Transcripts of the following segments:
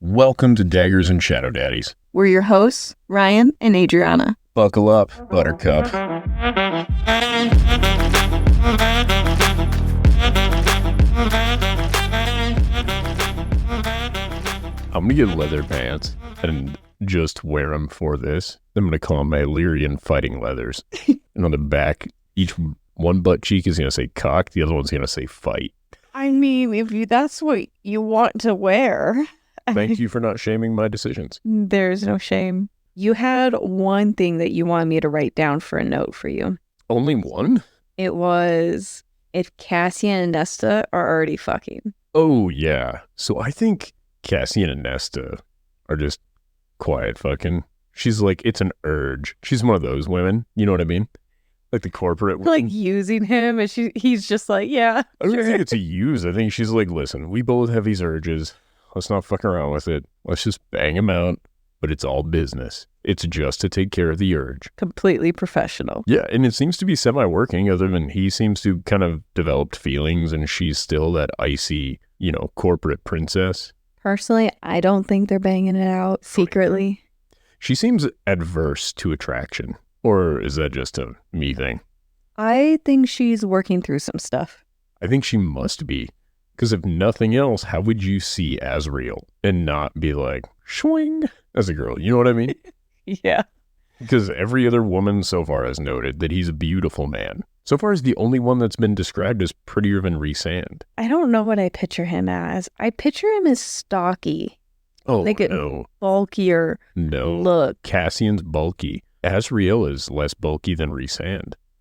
Welcome to Daggers and Shadow Daddies. We're your hosts, Ryan and Adriana. Buckle up, Buttercup. I'm going to get leather pants and just wear them for this. I'm going to call them my Illyrian fighting leathers. And on the back, each one butt cheek is going to say cock, the other one's going to say fight. I mean, that's what you want to wear. Thank you for not shaming my decisions. There's no shame. You had one thing that you wanted me to write down for a note for you. Only one? It was if Cassian and Nesta are already fucking. Oh, yeah. So I think Cassian and Nesta are just quiet fucking. She's like, it's an urge. She's one of those women. You know what I mean? Like the corporate women. Like using him and he's just like, yeah. I don't think it's a use. I think she's like, listen, we both have these urges. Let's not fuck around with it. Let's just bang them out. But it's all business. It's just to take care of the urge. Completely professional. Yeah, and it seems to be semi-working, other than he seems to kind of developed feelings and she's still that icy, corporate princess. Personally, I don't think they're banging it out secretly. She seems adverse to attraction. Or is that just a me thing? I think she's working through some stuff. I think she must be. Because if nothing else, how would you see Asriel and not be like, swing as a girl? You know what I mean? Yeah. Because every other woman so far has noted that he's a beautiful man. So far, he's the only one that's been described as prettier than Rhys. I don't know what I picture him as. I picture him as stocky. Oh, like no. Bulkier look. Cassian's bulky. Asriel is less bulky than Rhys.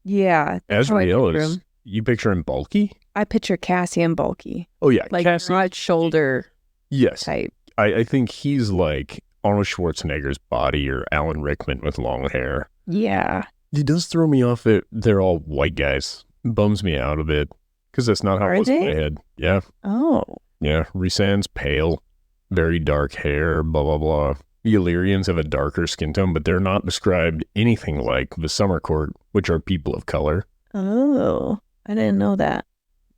Yeah. Asriel is... You picture him bulky? I picture Cassian bulky. Oh, yeah. Like broad shoulder type. I think he's like Arnold Schwarzenegger's body or Alan Rickman with long hair. Yeah. It does throw me off that they're all white guys. It bums me out a bit. Because that's not how it was in my head. Yeah. Oh. Yeah. Rhys's pale, very dark hair, blah, blah, blah. The Illyrians have a darker skin tone, but they're not described anything like the Summer Court, which are people of color. Oh. I didn't know that.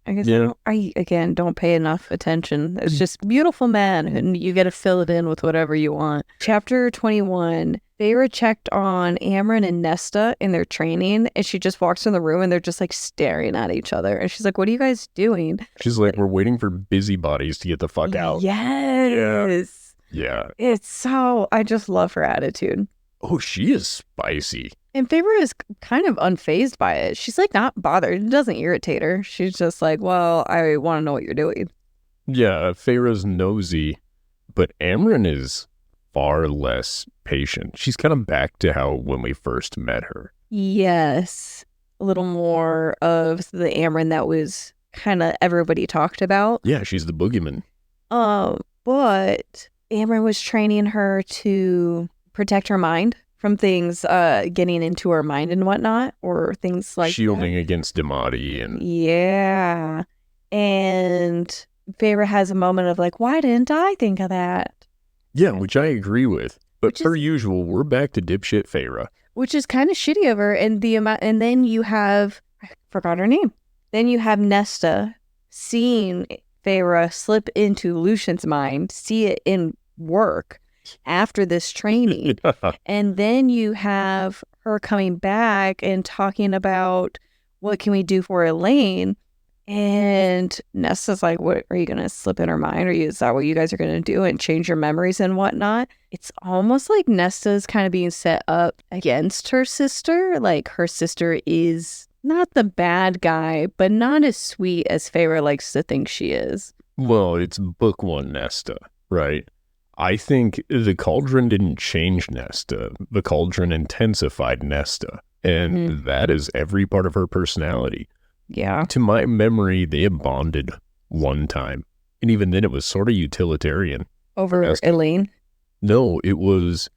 I guess I again, don't pay enough attention. It's just beautiful man, and you get to fill it in with whatever you want. Chapter 21, feyre checked on Amren and Nesta in their training, and she just walks in the room, and they're just like staring at each other. And she's like, what are you guys doing? She's like, we're waiting for busybodies to get the fuck out. Yes. Yeah. It's so, I just love her attitude. Oh, she is spicy. And feyre is kind of unfazed by it. She's like not bothered. It doesn't irritate her. She's just like, well, I want to know what you're doing. Yeah, feyre's nosy, but Amren is far less patient. She's kind of back to how when we first met her. Yes. A little more of the Amren that was kind of everybody talked about. Yeah, she's the boogeyman. But Amren was training her to protect her mind from things getting into her mind and whatnot, or things like shielding against Damati and... Yeah. And feyre has a moment of like, why didn't I think of that? Yeah, which I agree with. But per usual, we're back to dipshit feyre. Which is kind of shitty of her. And and then you have... I forgot her name. Then you have Nesta seeing feyre slip into Lucian's mind, see it in work after this training. And then you have her coming back and talking about what can we do for Elaine, and Nesta's like, what are you gonna slip in her mind, or is that what you guys are gonna do and change your memories and whatnot? It's almost like Nesta's kind of being set up against her sister. Like her sister is not the bad guy, but not as sweet as feyre likes to think she is. Well, it's book one Nesta, right? I think the cauldron didn't change Nesta. The cauldron intensified Nesta. And that is every part of her personality. Yeah. To my memory, they have bonded one time. And even then, it was sort of utilitarian. Over Nesta. Elaine? No, it was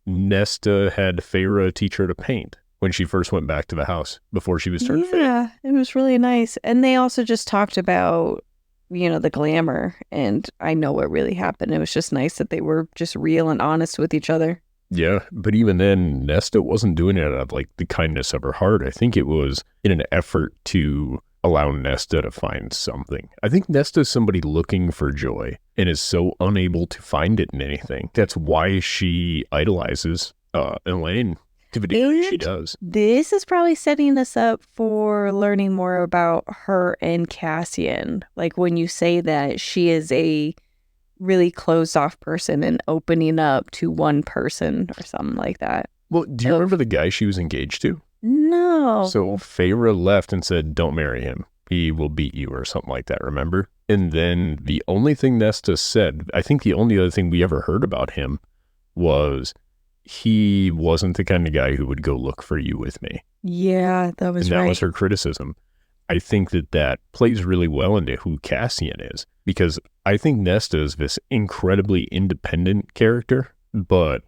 Nesta had feyre teach her to paint when she first went back to the house before she was turned fey. Yeah, it was really nice. And they also just talked about... the glamour, and I know what really happened. It was just nice that they were just real and honest with each other. Yeah, but even then, Nesta wasn't doing it out of, like, the kindness of her heart. I think it was in an effort to allow Nesta to find something. I think Nesta is somebody looking for joy and is so unable to find it in anything. That's why she idolizes Elaine to the degree she does. This is probably setting us up for learning more about her and Cassian. Like when you say that she is a really closed off person and opening up to one person or something like that. Well, do you remember the guy she was engaged to? No. So Feyre left and said, don't marry him. He will beat you or something like that, remember? And then the only thing Nesta said, I think the only other thing we ever heard about him was he wasn't the kind of guy who would go look for you with me. Yeah, that was right. And that right. was her criticism. I think that plays really well into who Cassian is, because I think Nesta is this incredibly independent character, but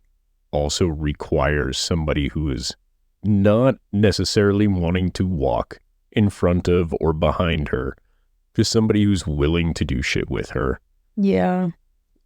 also requires somebody who is not necessarily wanting to walk in front of or behind her, just somebody who's willing to do shit with her. Yeah.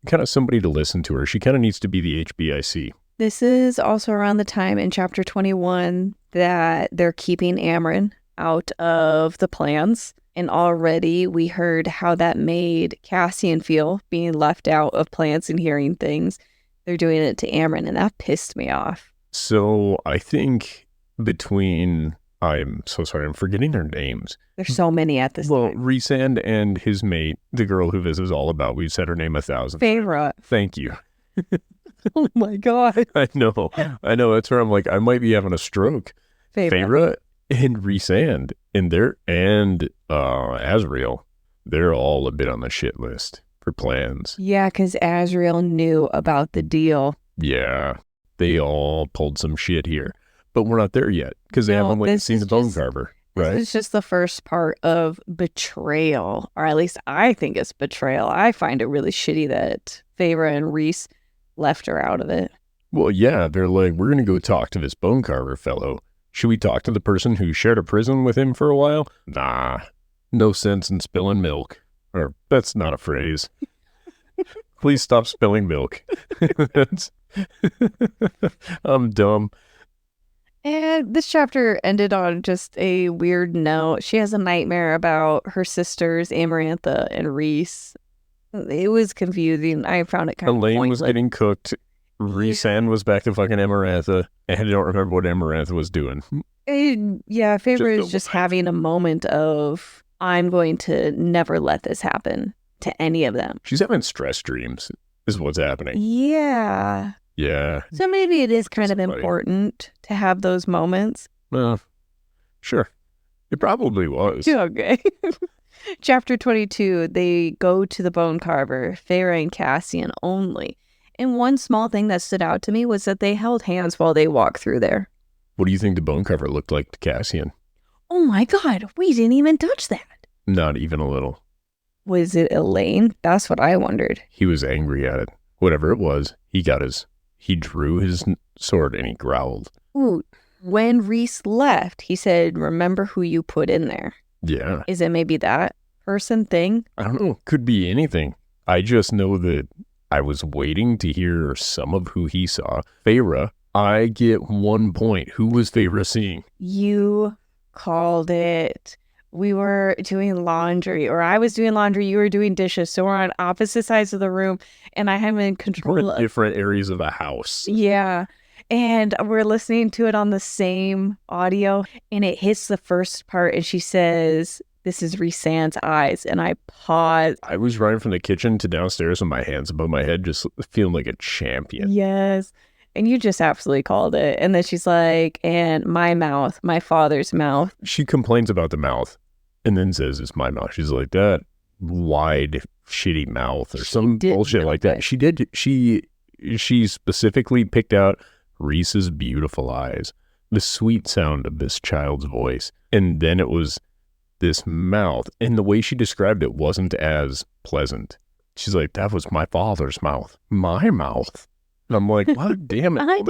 Kind of somebody to listen to her. She kind of needs to be the HBIC. This is also around the time in chapter 21 that they're keeping Amren out of the plans. And already we heard how that made Cassian feel, being left out of plans and hearing things. They're doing it to Amren, and that pissed me off. So I think I'm so sorry, I'm forgetting their names. There's so many at this time. Rhys and his mate, the girl who this is all about, we've said her name 1,000 Feyre. Thank you. Oh my God. I know. That's where I'm like, I might be having a stroke. Feyre and Rhys and Azriel, they're all a bit on the shit list for plans. Yeah, because Azriel knew about the deal. Yeah, they all pulled some shit here. But we're not there yet, because they haven't seen the Bonecarver, right? This is just the first part of betrayal, or at least I think it's betrayal. I find it really shitty that Feyre and Rhys left her out of it. Well, yeah, they're like, we're going to go talk to this Bonecarver fellow. Should we talk to the person who shared a prison with him for a while? Nah, no sense in spilling milk. Or, that's not a phrase. Please stop spilling milk. I'm dumb. And this chapter ended on just a weird note. She has a nightmare about her sisters, Amorantha and Rhys. It was confusing. I found it kind of Elaine pointless. Was getting cooked. Rhys was back to fucking Amorantha. And I don't remember what Amorantha was doing. Yeah, Feyre is just having a moment of, I'm going to never let this happen to any of them. She's having stress dreams, is what's happening. Yeah. Yeah. So maybe it is kind of important to have those moments. Well, sure. It probably was. Okay. Chapter 22, they go to the Bonecarver, Feyre and Cassian only. And one small thing that stood out to me was that they held hands while they walked through there. What do you think the Bonecarver looked like to Cassian? Oh my God, we didn't even touch that. Not even a little. Was it Elaine? That's what I wondered. He was angry at it. Whatever it was, he drew his sword and he growled. Ooh, when Rhys left, he said, remember who you put in there. Yeah. Is it maybe that person thing? I don't know. Could be anything. I just know that I was waiting to hear some of who he saw. Feyre, I get 1 point. Who was Feyre seeing? You called it. We were doing laundry, or I was doing laundry, you were doing dishes. So we're on opposite sides of the room, and I am in control. We're in different areas of the house. Yeah. And we're listening to it on the same audio, and it hits the first part, and she says, this is Rhys's eyes. And I paused. I was running from the kitchen to downstairs with my hands above my head, just feeling like a champion. Yes. And you just absolutely called it. And then she's like, and my mouth, my father's mouth. She complains about the mouth and then says it's my mouth. She's like, that wide, shitty mouth or some bullshit like that. She did. She specifically picked out Rhys's beautiful eyes, the sweet sound of this child's voice. And then it was this mouth. And the way she described it wasn't as pleasant. She's like, that was my father's mouth. My mouth. And I'm like, what? Damn it. I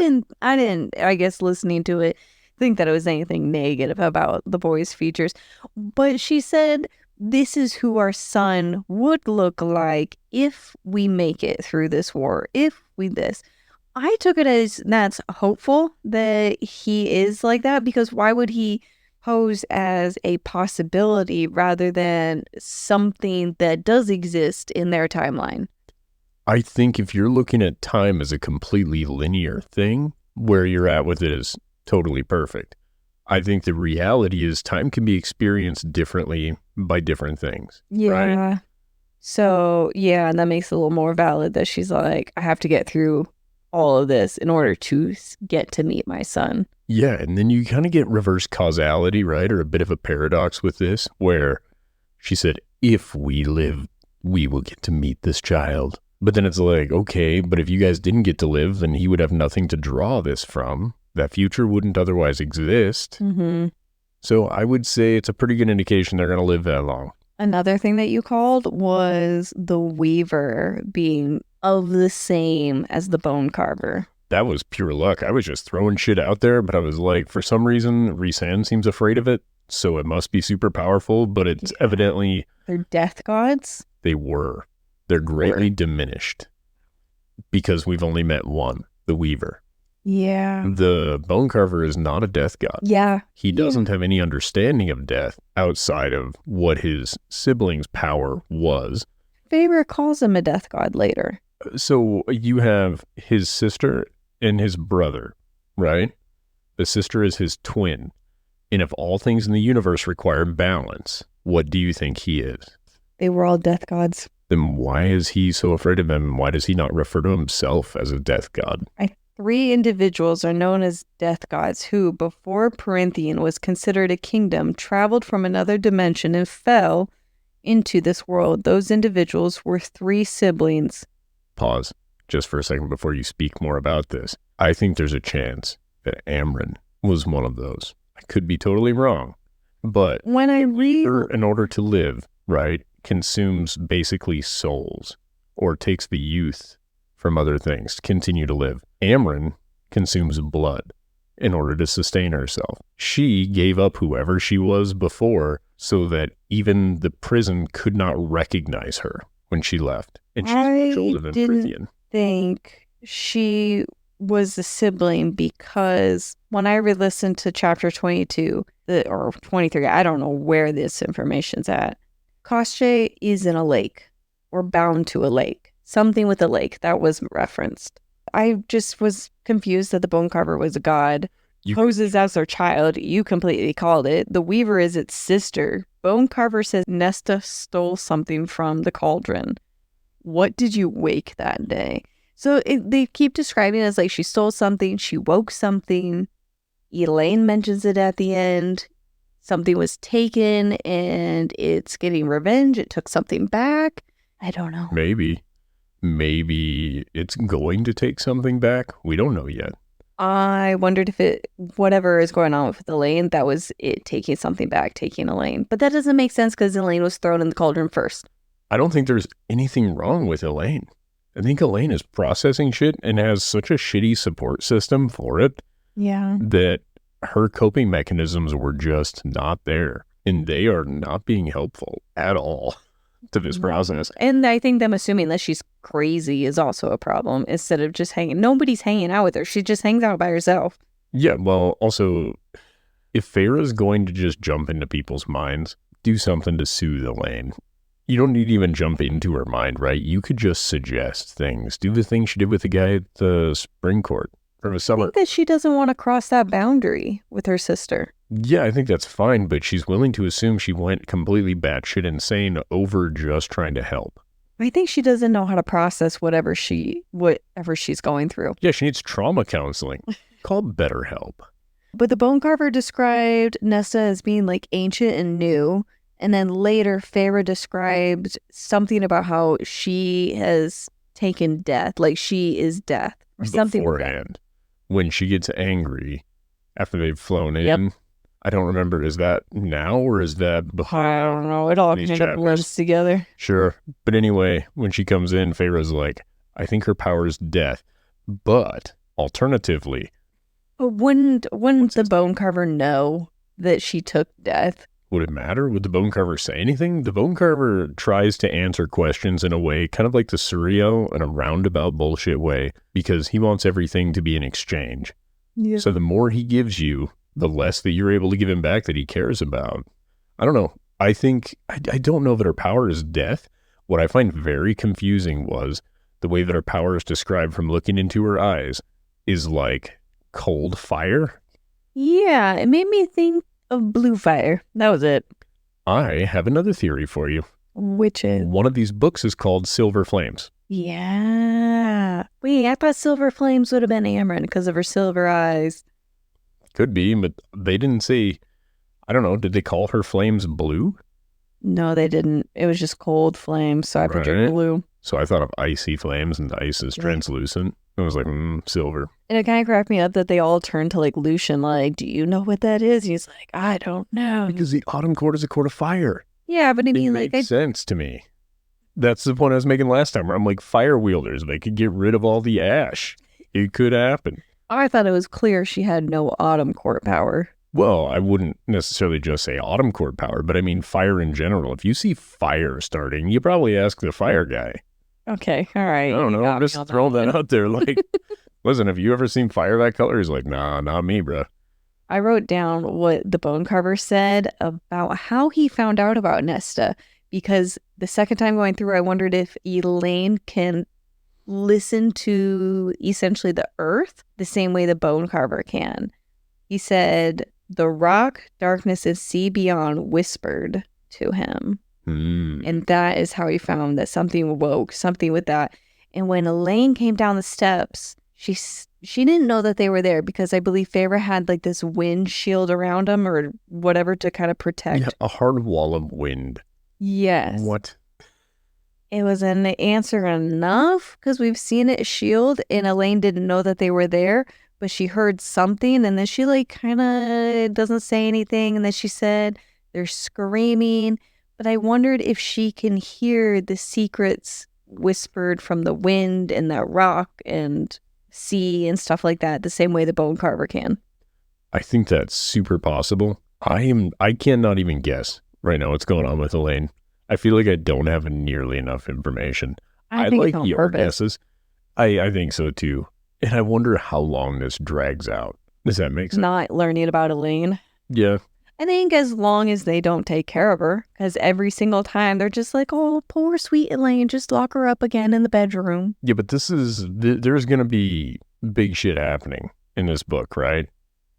didn't, I guess, listening to it, think that it was anything negative about the boy's features. But she said, this is who our son would look like if we make it through this war, if we this. I took it as that's hopeful that he is like that, because why would he posed as a possibility rather than something that does exist in their timeline. I think if you're looking at time as a completely linear thing, where you're at with it is totally perfect. I think the reality is time can be experienced differently by different things. Yeah. Right? So, yeah, and that makes it a little more valid that she's like, I have to get through all of this in order to get to meet my son. Yeah, and then you kind of get reverse causality, right? Or a bit of a paradox with this, where she said, if we live, we will get to meet this child. But then it's like, okay, but if you guys didn't get to live, then he would have nothing to draw this from. That future wouldn't otherwise exist. Mm-hmm. So I would say it's a pretty good indication they're going to live that long. Another thing that you called was the Weaver being of the same as the Bonecarver. That was pure luck. I was just throwing shit out there, but I was like, for some reason, Rhys seems afraid of it, so it must be super powerful, but it's evidently... They're death gods? They were. They're greatly diminished because we've only met one, the Weaver. Yeah. The Bonecarver is not a death god. Yeah. He doesn't have any understanding of death outside of what his siblings' power was. Feyre calls him a death god later. So you have his sister and his brother, right? The sister is his twin. And if all things in the universe require balance, what do you think he is? They were all death gods. Then why is he so afraid of them? Why does he not refer to himself as a death god? 3 individuals are known as death gods who, before Perinthian was considered a kingdom, traveled from another dimension and fell into this world. Those individuals were 3 siblings. Pause just for a second before you speak more about this. I think there's a chance that Amren was one of those. I could be totally wrong, but when I read, in order to live, right, consumes basically souls or takes the youth from other things to continue to live. Amren consumes blood in order to sustain herself. She gave up whoever she was before so that even the prison could not recognize her when she left. And she's much older than Prithian. Think she was a sibling because when I re-listened to chapter 22 or 23, I don't know where this information's at. Koschei is in a lake or bound to a lake. Something with a lake that was referenced. I just was confused that the Bonecarver was a god. Poses as her child. You completely called it. The Weaver is its sister. Bonecarver says Nesta stole something from the cauldron. What did you wake that day? So they keep describing it as like she stole something, she woke something. Elaine mentions it at the end. Something was taken and it's getting revenge. It took something back. I don't know. Maybe it's going to take something back. We don't know yet. I wondered if whatever is going on with Elaine, that was it taking something back, taking Elaine. But that doesn't make sense because Elaine was thrown in the cauldron first. I don't think there's anything wrong with Elaine. I think Elaine is processing shit and has such a shitty support system for it. Yeah. That her coping mechanisms were just not there. And they are not being helpful at all to this process. And I think them assuming that she's crazy is also a problem instead of just hanging. Nobody's hanging out with her. She just hangs out by herself. Yeah, well, also, if feyre is going to just jump into people's minds, do something to soothe Elaine. You don't need to even jump into her mind, right? You could just suggest things. Do the thing she did with the guy at the spring court or the summer. I think that she doesn't want to cross that boundary with her sister. Yeah, I think that's fine, but she's willing to assume she went completely batshit insane over just trying to help. I think she doesn't know how to process whatever she's going through. Yeah, she needs trauma counseling. Called BetterHelp. But the Bonecarver described Nesta as being like ancient and new. And then later, feyre described something about how she has taken death, like she is death or something. Beforehand, when she gets angry after they've flown in. Yep. I don't remember, is that now or is that before? I don't know. It all kind of blends together. Sure. But anyway, when she comes in, Feyre's like, I think her power is death. But alternatively. But wouldn't the Bonecarver know that she took death? Would it matter? Would the Bonecarver say anything? The Bonecarver tries to answer questions in a way, kind of like the Surreal, in a roundabout bullshit way, because he wants everything to be an exchange. Yeah. So the more he gives you, the less that you're able to give him back that he cares about. I don't know. I think, I don't know that her power is death. What I find very confusing was the way that her power is described from looking into her eyes is like cold fire. Yeah, it made me think of blue fire. That was it. I have another theory for you. Which is? One of these books is called Silver Flames. Yeah. Wait, I thought Silver Flames would have been Amren because of her silver eyes. Could be, but they didn't say, I don't know, did they call her flames blue? No, they didn't. It was just cold flames, so I pictured Right. blue. So I thought of icy flames, and the ice is Yeah. translucent. I was like, silver. And it kind of cracked me up that they all turned to like Lucian, like, do you know what that is? And he's like, I don't know. Because the autumn court is a court of fire. Yeah, but I It mean, like, makes sense to me. That's the point I was making last time, where I'm like, fire wielders, they could get rid of all the ash. It could happen. I thought it was clear she had no autumn court power. Well, I wouldn't necessarily just say autumn court power, but I mean fire in general. If you see fire starting, you probably ask the fire guy. Okay, all right. I don't know. I'm just throwing that out there. Like, listen, have you ever seen fire that color? He's like, nah, not me, bro. I wrote down what the Bonecarver said about how he found out about Nesta, because the second time going through, I wondered if Elaine can listen to essentially the earth the same way the Bonecarver can. He said, the rock, darkness, and sea beyond whispered to him. And that is how he found that something woke, something with that. And when Elaine came down the steps, she didn't know that they were there because I believe feyre had like this wind shield around them or whatever to kind of protect. Yeah, a hard wall of wind. Yes. What? It was an answer enough because we've seen it shield and Elaine didn't know that they were there, but she heard something and then she like kind of doesn't say anything. And then she said they're screaming, but I wondered if she can hear the secrets whispered from the wind and the rock and sea and stuff like that, the same way the Bonecarver can. I think that's super possible. I cannot even guess right now what's going on with Elaine. I feel like I don't have nearly enough information. I think like it's on your purpose. guesses. I think so too. And I wonder how long this drags out. Does that make sense? Not learning about Elaine. Yeah. I think as long as they don't take care of her, because every single time they're just like, oh, poor sweet Elaine, just lock her up again in the bedroom. Yeah, but there's going to be big shit happening in this book, right?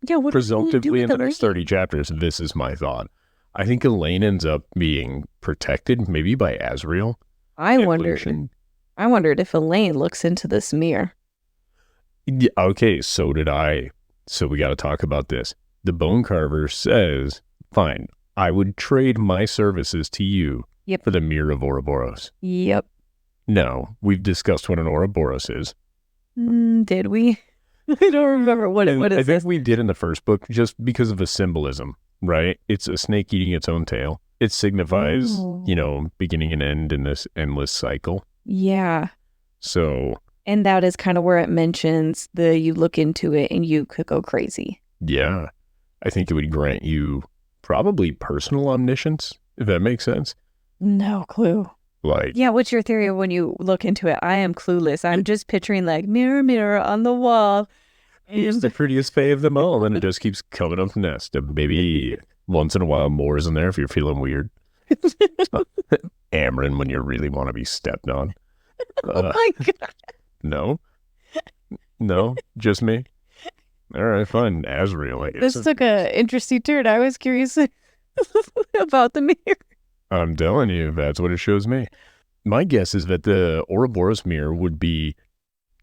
Yeah, what Presumptively in the next Elaine? 30 chapters, this is my thought. I think Elaine ends up being protected maybe by Azrael. I wondered Evolution. if Elaine looks into this mirror. Yeah, okay, so did I. So we got to talk about this. The Bonecarver says, fine, I would trade my services to you Yep. for the Mirror of Ouroboros. Yep. No, we've discussed what an Ouroboros is. Did we? I don't remember what I is think this? we did in the first book just because of the symbolism, right? It's a snake eating its own tail. It signifies, Oh. beginning and end in this endless cycle. Yeah. So, And that is kind of where it mentions you look into it and you could go crazy. yeah, I think it would grant you probably personal omniscience, if that makes sense. No clue. Like, Yeah, what's your theory of when you look into it? I am clueless. I'm just picturing like mirror, mirror on the wall. he's the prettiest fae of them all, and it just keeps coming up next. Maybe once in a while more is in there if you're feeling weird. Amren when you really want to be stepped on. Oh my God. No, just me. All right, fine. Azrael, I guess. This took a interesting turn. I was curious about the mirror. I'm telling you, that's what it shows me. My guess is that the Ouroboros mirror would be,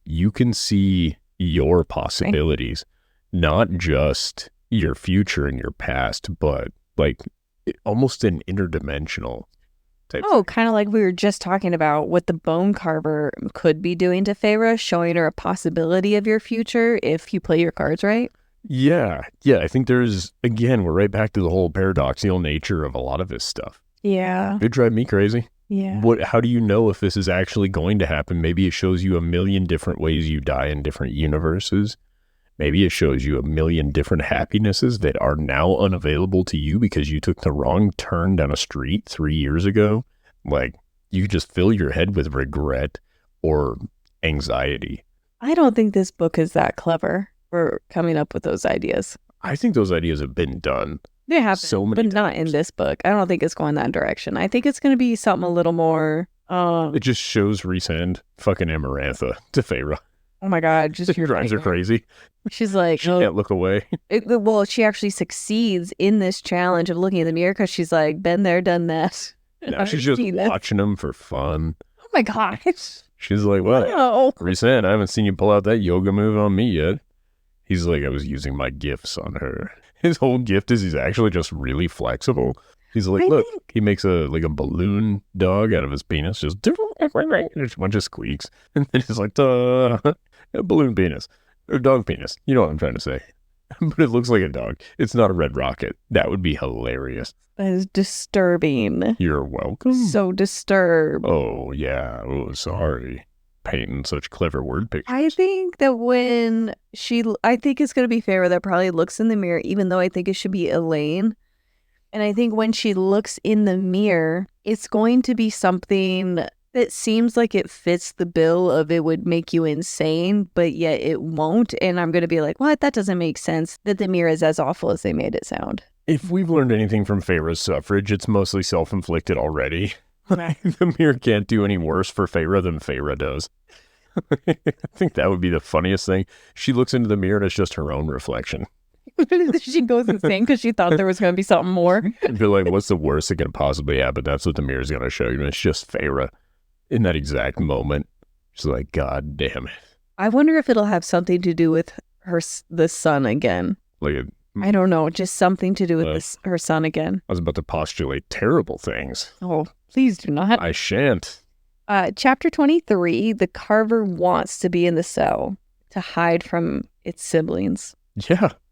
you can see your possibilities, not just your future and your past, but like almost an interdimensional type. Oh, kind of like we were just talking about what the Bonecarver could be doing to feyre, showing her a possibility of your future if you play your cards right. Yeah. I think we're right back to the whole paradoxical nature of a lot of this stuff. Yeah. It drive me crazy. Yeah. How do you know if this is actually going to happen? Maybe it shows you a million different ways you die in different universes. Maybe it shows you a million different happinesses that are now unavailable to you because you took the wrong turn down a street 3 years ago. Like, you just fill your head with regret or anxiety. I don't think this book is that clever for coming up with those ideas. I think those ideas have been done. They have, so many but not in this book. I don't think it's going that direction. I think it's going to be something a little more. It just shows Rhys and fucking Amorantha to Feyre. Oh my God! Just It drives her crazy. She's like, She can't look away. Well, she actually succeeds in this challenge of looking in the mirror because she's like, been there, done that. Now she's just watching him for fun. Oh my gosh. She's like, what? No. Rhys, I haven't seen you pull out that yoga move on me yet. He's like, I was using my gifts on her. His whole gift is he's actually just really flexible. He's like, he makes a balloon dog out of his penis, just a bunch of squeaks. And then he's like, a balloon penis, or dog penis. You know what I'm trying to say. But it looks like a dog. It's not a red rocket. That would be hilarious. That is disturbing. You're welcome. So disturbed. Oh, yeah. Oh, sorry. Painting such clever word pictures. I think that I think it's going to be Feyre that probably looks in the mirror, even though I think it should be Elaine. And I think when she looks in the mirror, it's going to be something that seems like it fits the bill of it would make you insane, but yet it won't. And I'm going to be like, what? That doesn't make sense that the mirror is as awful as they made it sound. If we've learned anything from Feyre's suffrage, it's mostly self-inflicted already. The mirror can't do any worse for Feyre than Feyre does. I think that would be the funniest thing. She looks into the mirror and it's just her own reflection. She goes insane because she thought there was going to be something more. And be like, what's the worst that could possibly happen? That's what the mirror's going to show you. And it's just Feyre in that exact moment. She's like, God damn it. I wonder if it'll have something to do with the sun again. I don't know, just something to do with her son again. I was about to postulate terrible things. Oh, please do not. I shan't. Chapter 23, the carver wants to be in the cell to hide from its siblings.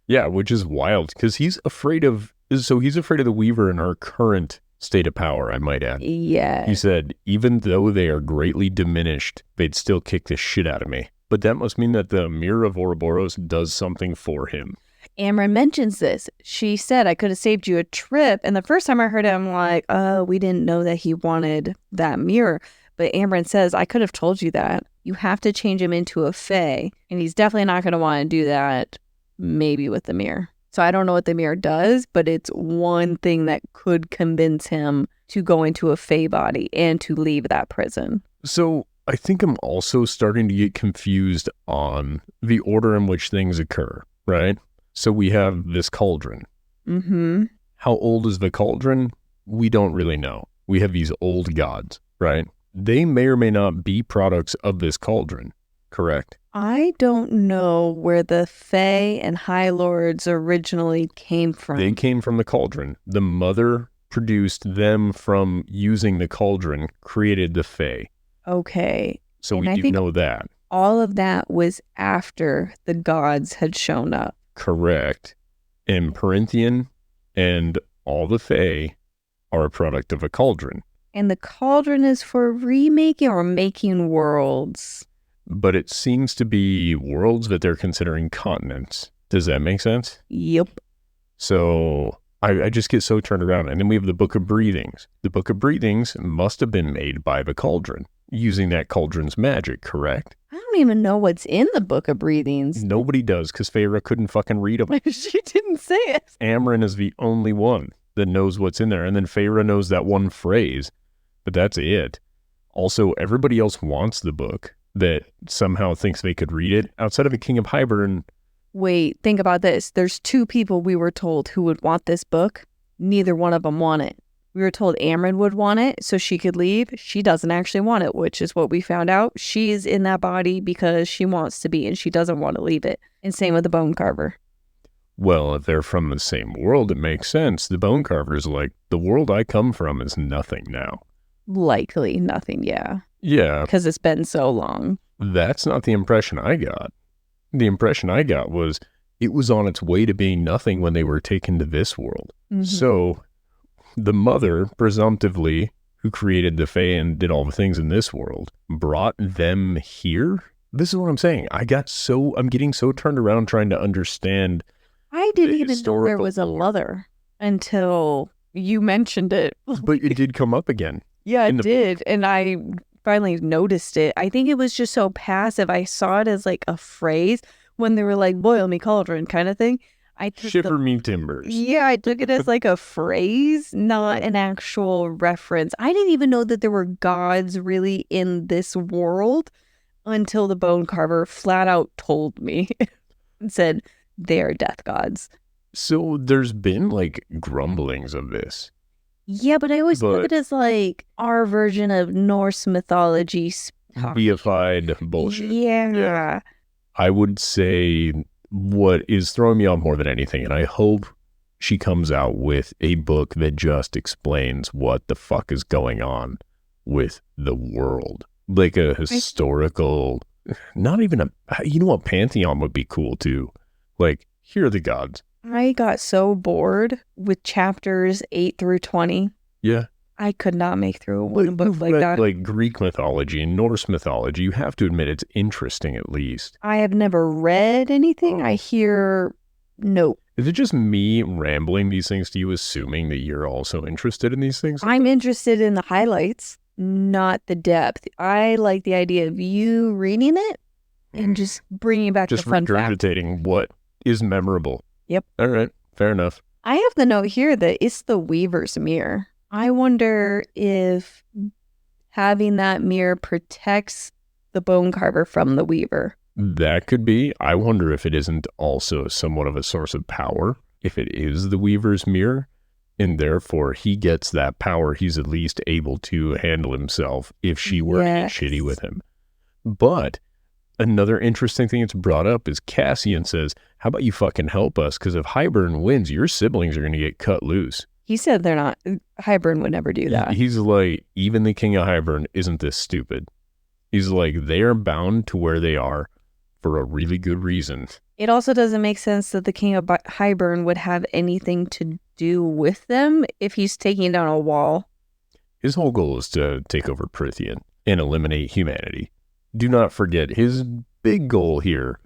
Yeah, which is wild because he's afraid of the Weaver in her current state of power, I might add. Yeah. He said, even though they are greatly diminished, they'd still kick the shit out of me. But that must mean that the Mirror of Ouroboros does something for him. Amren mentions this. She said, I could have saved you a trip. And the first time I heard it, I'm like, we didn't know that he wanted that mirror. But Amren says, I could have told you that. You have to change him into a fae. And he's definitely not going to want to do that, maybe with the mirror. So I don't know what the mirror does, but it's one thing that could convince him to go into a fae body and to leave that prison. So I think I'm also starting to get confused on the order in which things occur, right? So we have this cauldron. Mm-hmm. How old is the cauldron? We don't really know. We have these old gods, right? They may or may not be products of this cauldron, correct? I don't know where the Fae and High Lords originally came from. They came from the cauldron. The mother produced them from using the cauldron, created the Fae. Okay. So and we do know that. All of that was after the gods had shown up. Correct. And Perinthian and all the Fae are a product of a cauldron. And the cauldron is for remaking or making worlds. But it seems to be worlds that they're considering continents. Does that make sense? Yep. So I just get so turned around. And then we have the Book of Breathings. The Book of Breathings must have been made by the cauldron, using that cauldron's magic, correct? I don't even know what's in the Book of Breathings. Nobody does, because Feyre couldn't fucking read them. She didn't say it. Amren is the only one that knows what's in there. And then Feyre knows that one phrase, but that's it. Also, everybody else wants the book that somehow thinks they could read it outside of a King of Hybern. Wait, think about this. There's two people we were told who would want this book. Neither one of them want it. We were told Amren would want it so she could leave. She doesn't actually want it, which is what we found out. She's in that body because she wants to be and she doesn't want to leave it. And same with the Bonecarver. Well, if they're from the same world, it makes sense. The Bonecarver's like, the world I come from is nothing now. Likely nothing, yeah. Yeah. Because it's been so long. That's not the impression I got. The impression I got was it was on its way to being nothing when they were taken to this world. Mm-hmm. So the mother, presumptively, who created the Fae and did all the things in this world, brought them here? This is what I'm saying. I'm getting so turned around trying to understand. I didn't even know there was a mother until you mentioned it. But it did come up again. Yeah, it did. And I finally noticed it. I think it was just so passive. I saw it as like a phrase when they were like, boil me cauldron kind of thing. I took Shiver me timbers. Yeah, I took it as like a phrase, not an actual reference. I didn't even know that there were gods really in this world until the Bonecarver flat out told me and said they're death gods. So there's been like grumblings of this. Yeah, but I always took it as like our version of Norse mythology. Deified bullshit. Yeah. I would say what is throwing me off more than anything, and I hope she comes out with a book that just explains what the fuck is going on with the world. Like a historical, not even a, you know what, pantheon would be cool too. Like, here are the gods. I got so bored with chapters 8 through 20. Yeah. I could not make through one book like that. Like Greek mythology and Norse mythology, you have to admit it's interesting at least. I have never read anything. I hear no. Is it just me rambling these things to you, assuming that you're also interested in these things? I'm interested in the highlights, not the depth. I like the idea of you reading it and just bringing back the fun fact. Just regurgitating what is memorable. Yep. All right. Fair enough. I have the note here that it's the Weaver's mirror. I wonder if having that mirror protects the Bonecarver from the Weaver. That could be. I wonder if it isn't also somewhat of a source of power. If it is the Weaver's mirror, and therefore he gets that power, he's at least able to handle himself if she were shitty with him. But another interesting thing that's brought up is Cassian says, how about you fucking help us? Because if Hybern wins, your siblings are going to get cut loose. He said they're not, Hybern would never do that. He's like, even the king of Hybern isn't this stupid. He's like, they are bound to where they are for a really good reason. It also doesn't make sense that the king of Hybern would have anything to do with them if he's taking down a wall. His whole goal is to take over Prythian and eliminate humanity. Do not forget, his big goal here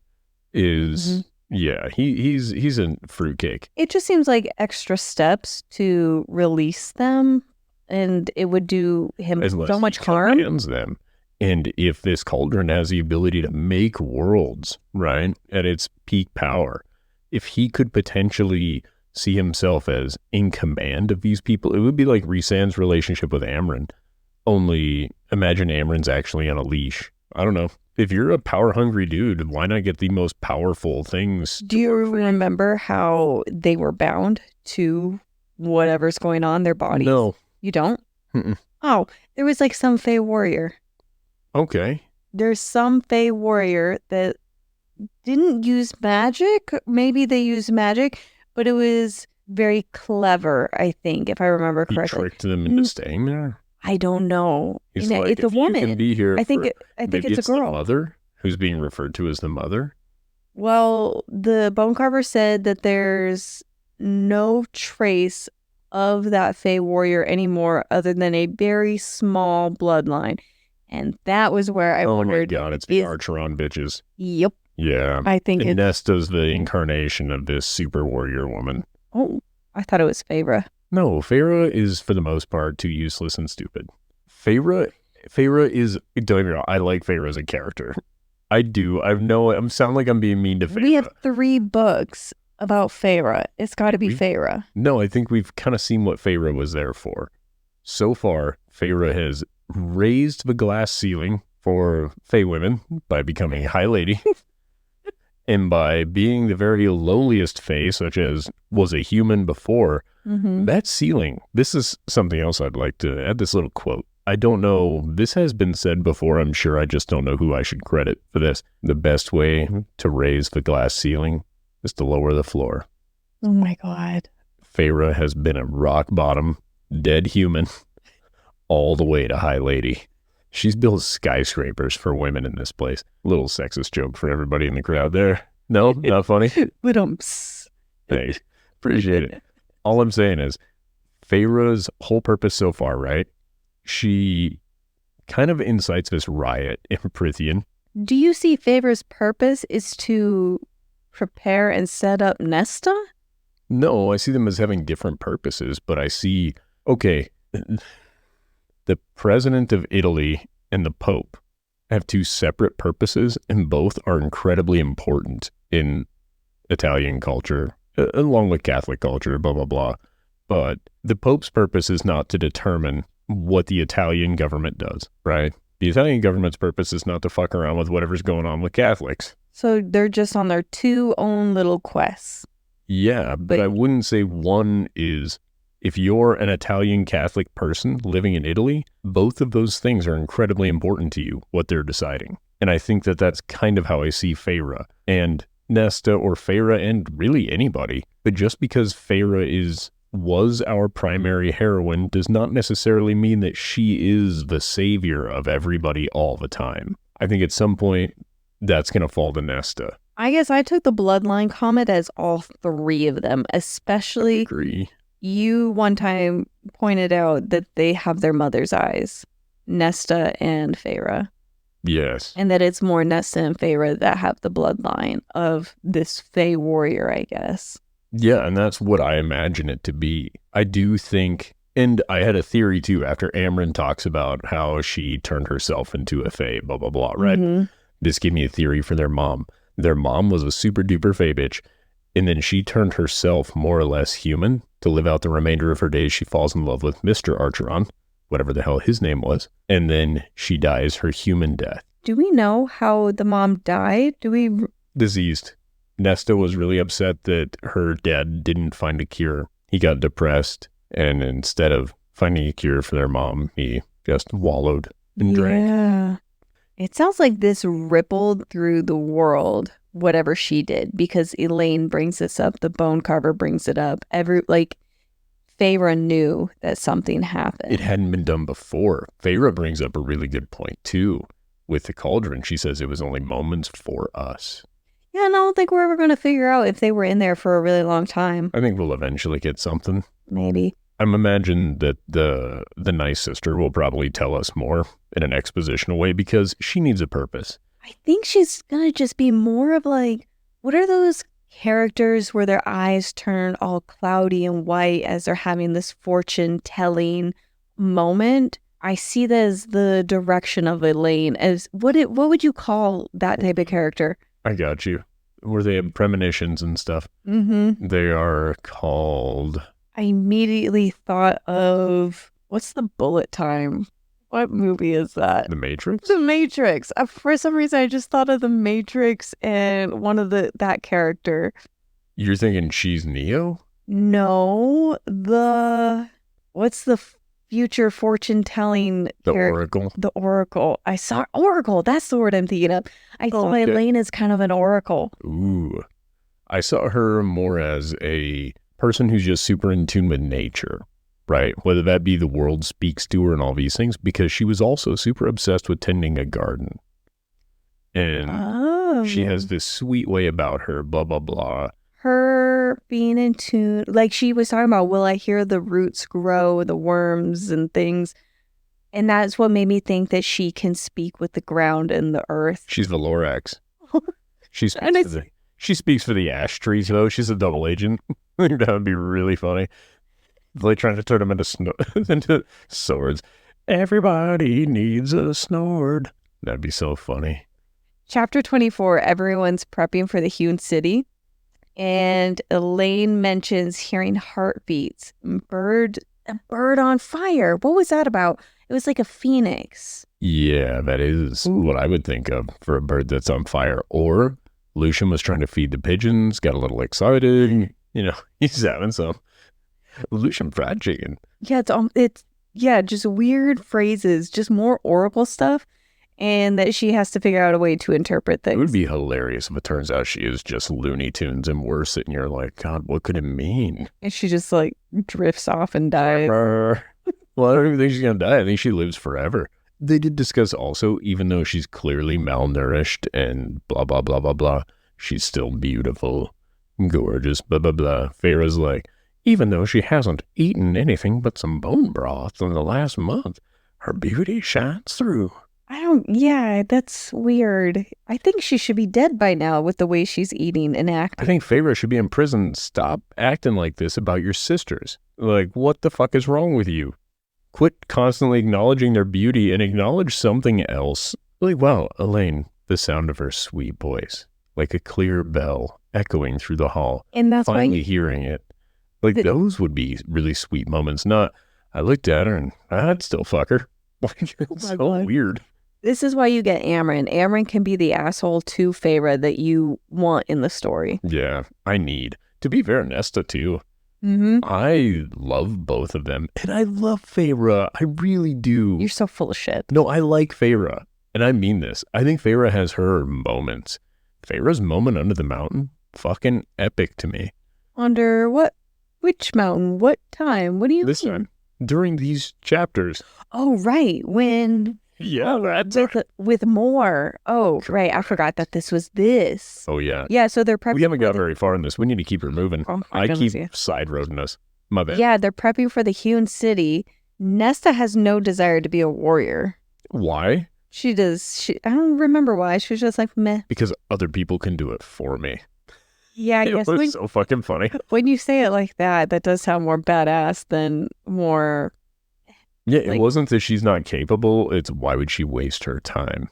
is... Yeah, he's a fruitcake. It just seems like extra steps to release them, and it would do him so much harm. Them. And if this cauldron has the ability to make worlds, right, at its peak power, if he could potentially see himself as in command of these people, it would be like Rhys's relationship with Amren. Only imagine Amren's actually on a leash. I don't know. If you're a power-hungry dude, why not get the most powerful things? Do you remember how they were bound to whatever's going on, their bodies? No. You don't? Mm-mm. Oh, there was like some Fey warrior. Okay. There's some Fey warrior that didn't use magic. Maybe they used magic, but it was very clever, I think, if I remember correctly. He tricked them into staying there? I don't know. He's like, it's a woman. You can be here I think it's a girl. The mother who's being referred to as the mother. Well, the Bonecarver said that there's no trace of that Fey warrior anymore, other than a very small bloodline, and that was where I wondered. Oh my god, it's the Archeron bitches. Yep. Yeah, I think Nesta's the incarnation of this super warrior woman. Oh, I thought it was Feyre. No, Feyre is, for the most part, too useless and stupid. Feyre is, don't get me wrong, I like Feyre as a character. I do. I'm sound like I'm being mean to Feyre. We have 3 books about Feyre. It's got to be Feyre. No, I think we've kind of seen what Feyre was there for. So far, Feyre has raised the glass ceiling for Fey women by becoming a high lady. And by being the very lowliest Fey, such as was a human before, that ceiling, this is something else I'd like to add this little quote. I don't know, this has been said before, I'm sure, I just don't know who I should credit for this. The best way to raise the glass ceiling is to lower the floor. Oh my god. Feyre has been a rock bottom, dead human, all the way to high lady. She's built skyscrapers for women in this place. Little sexist joke for everybody in the crowd there. No, not funny? Thanks. Appreciate it. All I'm saying is, Feyre's whole purpose so far, right? She kind of incites this riot in Prythian. Do you see Feyre's purpose is to prepare and set up Nesta? No, I see them as having different purposes, but I see, okay, the president of Italy and the Pope have 2 separate purposes, and both are incredibly important in Italian culture along with Catholic culture, blah, blah, blah. But the Pope's purpose is not to determine what the Italian government does, right? The Italian government's purpose is not to fuck around with whatever's going on with Catholics. So they're just on their two own little quests. Yeah, but I wouldn't say one is, if you're an Italian Catholic person living in Italy, both of those things are incredibly important to you, what they're deciding. And I think that that's kind of how I see Feyre and Nesta or Feyre and really anybody. But just because Feyre was our primary heroine does not necessarily mean that she is the savior of everybody all the time. I think at some point that's going to fall to Nesta. I guess I took the bloodline comment as all three of them, especially Agree. You one time pointed out that they have their mother's eyes, Nesta and Feyre. Yes. And that it's more Nesta and Feyre that have the bloodline of this Fey warrior, I guess. Yeah, and that's what I imagine it to be. I do think, and I had a theory too after Amren talks about how she turned herself into a Fey, blah, blah, blah, right? Mm-hmm. This gave me a theory for their mom. Their mom was a super duper Fey bitch, and then she turned herself more or less human to live out the remainder of her days. She falls in love with Mr. Archeron, whatever the hell his name was, and then she dies her human death. Do we know how the mom died? Diseased. Nesta was really upset that her dad didn't find a cure. He got depressed, and instead of finding a cure for their mom, he just wallowed and drank. Yeah. It sounds like this rippled through the world, whatever she did, because Elaine brings this up, the Bonecarver brings it up. Feyre knew that something happened. It hadn't been done before. Feyre brings up a really good point, too. With the cauldron, she says it was only moments for us. Yeah, and I don't think we're ever going to figure out if they were in there for a really long time. I think we'll eventually get something. Maybe. I'm imagining that the nice sister will probably tell us more in an expositional way because she needs a purpose. I think she's going to just be more of like, what are those characters where their eyes turn all cloudy and white as they're having this fortune-telling moment? I see that as the direction of Elaine. As what would you call that type of character? I got you. Where they have premonitions and stuff. Mm-hmm. They are called... I immediately thought of, what's the bullet time? What movie is that? The Matrix? The Matrix. For some reason, I just thought of The Matrix and one of that character. You're thinking she's Neo? No, what's the future fortune-telling Oracle? The Oracle. I saw Oracle. That's the word I'm thinking of. I saw Elaine as kind of an Oracle. Ooh. I saw her more as a person who's just super in tune with nature, right? Whether that be the world speaks to her and all these things, because she was also super obsessed with tending a garden. And she has this sweet way about her, blah, blah, blah. Her being in tune, like she was talking about, will I hear the roots grow, the worms and things? And that's what made me think that she can speak with the ground and the earth. She's Valorax. She speaks for the ash trees, though. She's a double agent. I think that would be really funny. Like trying to turn them into swords. Everybody needs a sword. That'd be so funny. Chapter 24, everyone's prepping for the hewn city. And Elaine mentions hearing heartbeats. A bird on fire. What was that about? It was like a phoenix. Yeah, that is what I would think of for a bird that's on fire. Or Lucian was trying to feed the pigeons, got a little excited. You know, he's having some Lucian fried chicken. Yeah, it's just weird phrases, just more Oracle stuff. And that she has to figure out a way to interpret things. It would be hilarious if it turns out she is just Looney Tunes and we're sitting here like, God, what could it mean? And she just like drifts off and dies. Well, I don't even think she's going to die. I think she lives forever. They did discuss also, even though she's clearly malnourished and blah, blah, blah, blah, blah, she's still beautiful, gorgeous, blah, blah, blah. Feyre's like, even though she hasn't eaten anything but some bone broth in the last month, her beauty shines through. That's weird. I think she should be dead by now with the way she's eating and acting. I think Feyre should be in prison. Stop acting like this about your sisters. Like, what the fuck is wrong with you? Quit constantly acknowledging their beauty and acknowledge something else. Like, wow, Elaine, the sound of her sweet voice. like a clear bell echoing through the hall. And that's Finally why hearing it. Like, those would be really sweet moments. Not, I looked at her and I'd still fuck her. Like, it's so God. weird. this is why you get Amren. Amren can be the asshole to Feyre that you want in the story. Yeah, I need. To be fair, Nesta too. Mm-hmm. I love both of them. And I love Feyre. I really do. You're so full of shit. No, I like Feyre. And I mean this. I think Feyre has her moments. Feyre's moment under the mountain, fucking epic to me. Under what? Which mountain? What time? What do you This mean? time, during these chapters. Oh, right. When... Yeah, that's... with more. Oh, right. I forgot that this was this. Oh, yeah. Yeah, so they're prepping. We haven't for got the- very far in this. We need to keep her moving. Oh, my I goodness, keep yeah. side roading us. My bad. Yeah, they're prepping for the hewn city. Nesta has no desire to be a warrior. Why? She does. I don't remember why. She was just like, meh. Because other people can do it for me. Yeah, I It guess was so fucking funny. when you say it like that, that does sound more badass than more. Yeah, it Like- wasn't that she's not capable. It's why would she waste her time?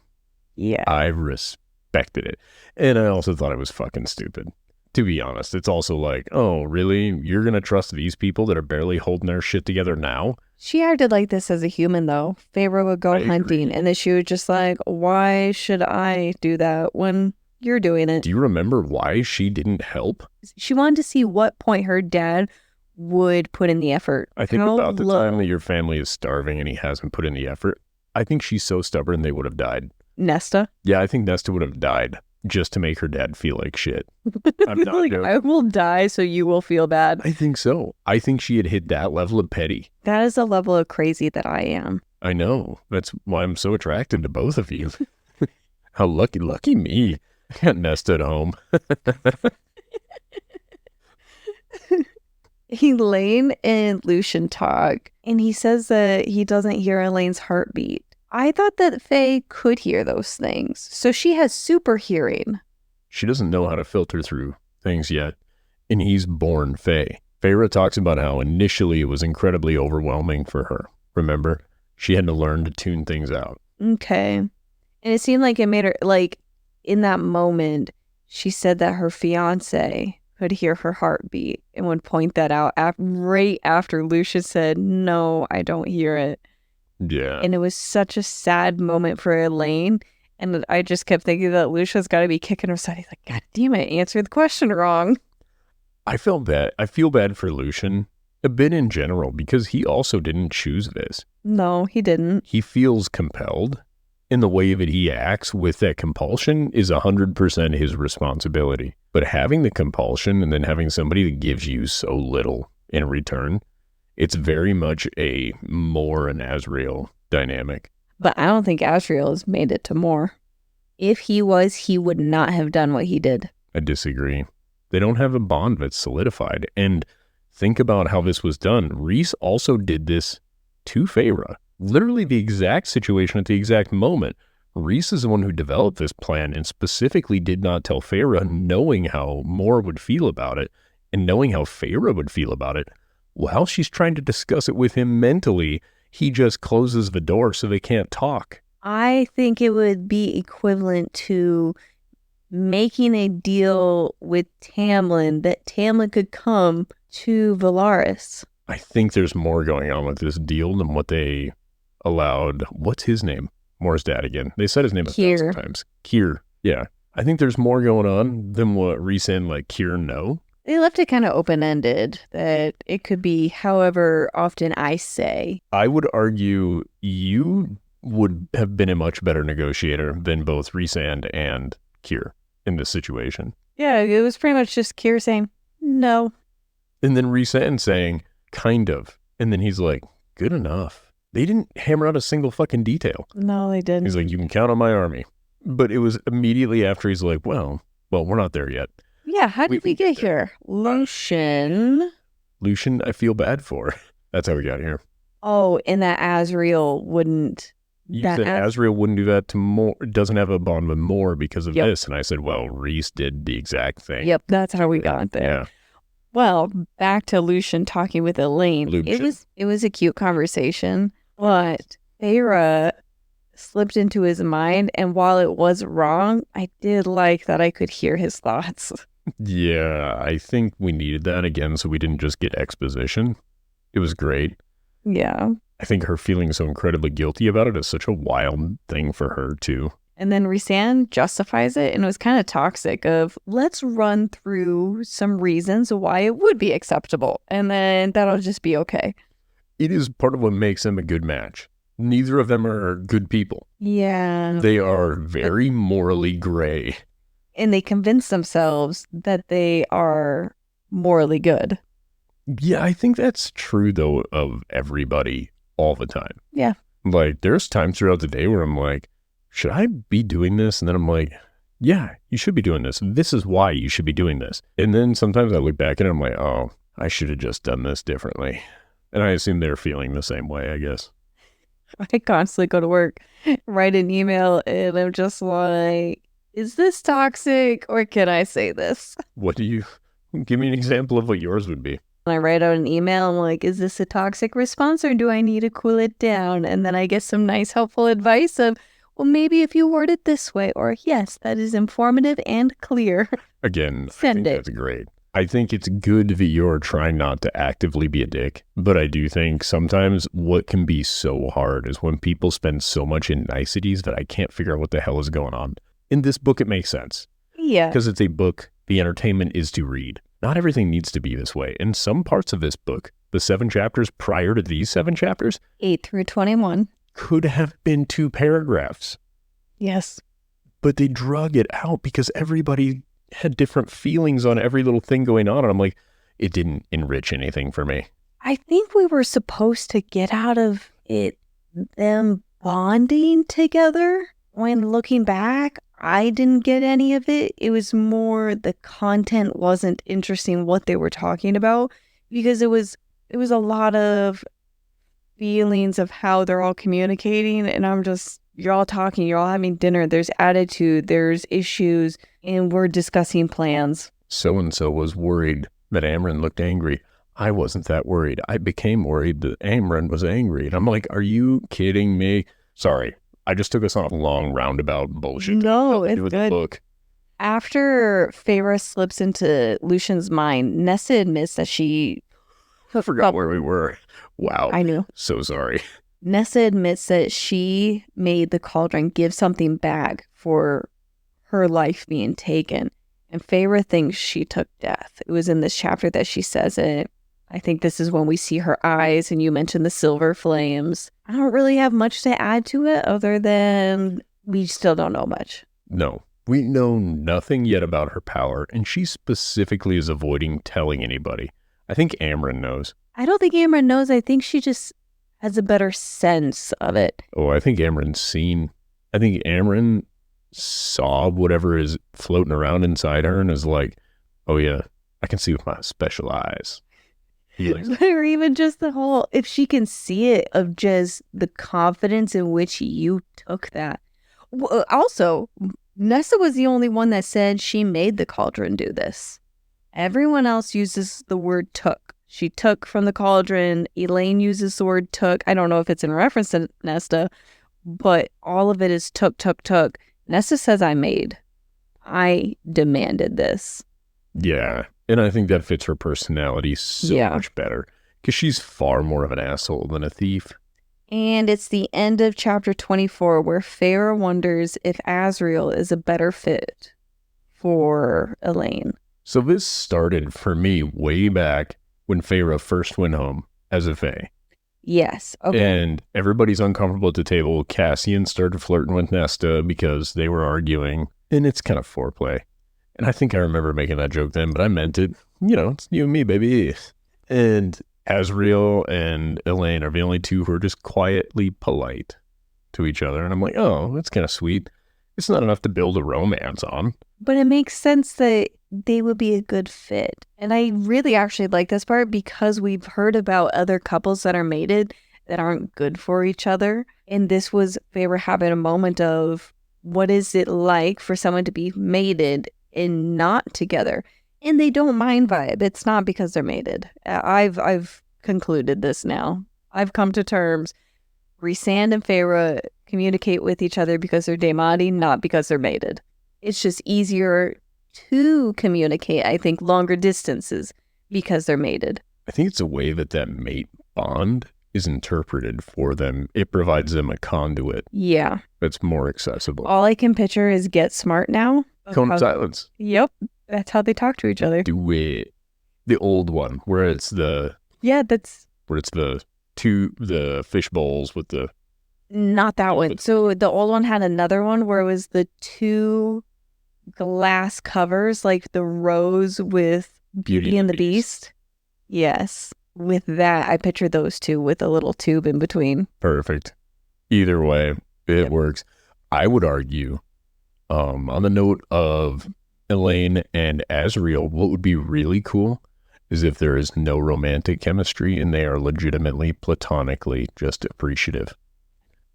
Yeah. I respected it. And I also thought it was fucking stupid. To be honest, it's also like, oh, really? You're going to trust these people that are barely holding their shit together now? She acted like this as a human, though. Feyre would go I hunting, agree. and then she was just like, why should I do that when you're doing it? Do you remember why she didn't help? She wanted to see what point her dad would put in the effort. I think How about the low- time that your family is starving and he hasn't put in the effort. I think she's so stubborn they would have died. Nesta. Yeah, I think Nesta would have died just to make her dad feel like shit. I'm not Like, joking. I will die so you will feel bad. I think so. I think she had hit that level of petty. That is the level of crazy that I am. I know. That's why I'm so attracted to both of you. How lucky me. I got Nesta at home. Elaine and Lucian talk, and he says that he doesn't hear Elaine's heartbeat. I thought that Faye could hear those things, so she has super hearing. She doesn't know how to filter through things yet, and he's born Faye. Feyre talks about how initially it was incredibly overwhelming for her. Remember? She had to learn to tune things out. Okay. And it seemed like it made her, like, in that moment, she said that her fiance could hear her heartbeat and would point that out right after Lucian said, no, I don't hear it. Yeah. And it was such a sad moment for Elaine. And I just kept thinking that Lucia's got to be kicking her side. He's like, God damn it, answered the question wrong. I felt bad. I feel bad for Lucian a bit in general because he also didn't choose this. No, he didn't. He feels compelled, and the way that he acts with that compulsion is 100% his responsibility. But having the compulsion and then having somebody that gives you so little in return, it's very much a Moore and Asriel dynamic. But I don't think Asriel has made it to more. If he was, he would not have done what he did. I disagree. They don't have a bond that's solidified. And think about how this was done. Rhys also did this to Feyre. Literally the exact situation at the exact moment. Rhys is the one who developed this plan and specifically did not tell Feyre, knowing how Moore would feel about it and knowing how Feyre would feel about it. While she's trying to discuss it with him mentally, he just closes the door so they can't talk. I think it would be equivalent to making a deal with Tamlin that Tamlin could come to Valaris. I think there's more going on with this deal than what they allowed. What's his name? Moore's dad again. They said his name a Kier. thousand times. Kier. Yeah. I think there's more going on than what Rhys and Kier know. They left it kind of open-ended, that it could be however often I say. I would argue you would have been a much better negotiator than both Rhys and Kier in this situation. Yeah, it was pretty much just Kier saying, no. And then Rhys and saying, kind of. And then he's like, good enough. They didn't hammer out a single fucking detail. No, they didn't. He's like, you can count on my army. But it was immediately after he's like, well, we're not there yet. Yeah, how did we we get get there. here? Lucian. Lucian, I feel bad for. That's how we got here. Oh, and that Asriel wouldn't. You That said Asriel wouldn't do that to Moore, doesn't have a bond with Moore because of Yep. this. And I said, well, Rhys did the exact thing. Yep, that's how we got there. Yeah. Well, back to Lucian talking with Elaine. Lucian. It was a cute conversation, but Feyre slipped into his mind. And while it was wrong, I did like that I could hear his thoughts. Yeah, I think we needed that again so we didn't just get exposition. It was great. Yeah. I think her feeling so incredibly guilty about it is such a wild thing for her, too. And then Rhys justifies it, and it was kind of toxic of, let's run through some reasons why it would be acceptable, and then that'll just be okay. It is part of what makes them a good match. Neither of them are good people. Yeah. They are very morally gray. And they convince themselves that they are morally good. Yeah, I think that's true, though, of everybody all the time. Yeah. Like, there's times throughout the day where I'm like, should I be doing this? And then I'm like, yeah, you should be doing this. This is why you should be doing this. And then sometimes I look back and I'm like, oh, I should have just done this differently. And I assume they're feeling the same way, I guess. I constantly go to work, write an email, and I'm just like, is this toxic or can I say this? Give me an example of what yours would be. I write out an email, I'm like, is this a toxic response or do I need to cool it down? And then I get some nice, helpful advice of, well, maybe if you word it this way, or yes, that is informative and clear. Again, Send it. That's great. I think it's good that you're trying not to actively be a dick, but I do think sometimes what can be so hard is when people spend so much in niceties that I can't figure out what the hell is going on. In this book, it makes sense. Yeah. Because it's a book, the entertainment is to read. Not everything needs to be this way. In some parts of this book, the 7 chapters prior to these 7 chapters, 8 through 21. could have been 2 paragraphs. Yes. But they drug it out because everybody had different feelings on every little thing going on. And I'm like, it didn't enrich anything for me. I think we were supposed to get out of it them bonding together. When looking back, I didn't get any of it. It was more the content wasn't interesting what they were talking about because it was a lot of feelings of how they're all communicating. And I'm just, you're all talking, you're all having dinner. There's attitude, there's issues, and we're discussing plans. So-and-so was worried that Amren looked angry. I wasn't that worried. I became worried that Amren was angry. And I'm like, are you kidding me? Sorry. I just took us on a long roundabout bullshit. No, it's with good. The book. After Feyre slips into Lucian's mind, Nesta admits that she... I forgot where we were. Wow. I knew. So sorry. Nesta admits that she made the cauldron give something back for her life being taken. And Feyre thinks she took death. It was in this chapter that she says it. I think this is when we see her eyes, and you mentioned the silver flames. I don't really have much to add to it other than we still don't know much. No, we know nothing yet about her power, and she specifically is avoiding telling anybody. I think Amren knows. I don't think Amren knows. I think she just has a better sense of it. Oh, I think Amren's seen. I think Amren saw whatever is floating around inside her and is like, oh yeah, I can see with my special eyes. Or even just the whole, if she can see it, of just the confidence in which you took that. Also, Nesta was the only one that said she made the cauldron do this. Everyone else uses the word took. She took from the cauldron. Elaine uses the word took. I don't know if it's in reference to Nesta, but all of it is took. Nesta says, I made. I demanded this. Yeah. And I think that fits her personality so much better because she's far more of an asshole than a thief. And it's the end of chapter 24 where Feyre wonders if Azriel is a better fit for Elaine. So this started for me way back when Feyre first went home as a fae. Yes. Okay. And everybody's uncomfortable at the table. Cassian started flirting with Nesta because they were arguing. And it's kind of foreplay. And I think I remember making that joke then, but I meant it. You know, it's you and me, baby. And Azriel and Elaine are the only two who are just quietly polite to each other. And I'm like, oh, that's kind of sweet. It's not enough to build a romance on. But it makes sense that they would be a good fit. And I really actually like this part because we've heard about other couples that are mated that aren't good for each other. And this was, they were having a moment of, what is it like for someone to be mated and not together? And they don't mind vibe. It's not because they're mated. I've concluded this now. I've come to terms. Rhys and Feyre communicate with each other because they're daemati, not because they're mated. It's just easier to communicate, I think, longer distances because they're mated. I think it's a way that mate bond is interpreted for them. It provides them a conduit. Yeah. That's more accessible. All I can picture is Get Smart now. Cone of Silence. Yep. That's how they talk to each other. Do it. The old one where it's the... Yeah, that's... Where it's the fish bowls with the... Not that one. So the old one had another one where it was the 2 glass covers, like the rose with Beauty and the Beast. Yes. With that, I picture those 2 with a little tube in between. Perfect. Either way, it works. I would argue, on the note of Elaine and Azriel, what would be really cool is if there is no romantic chemistry and they are legitimately, platonically just appreciative.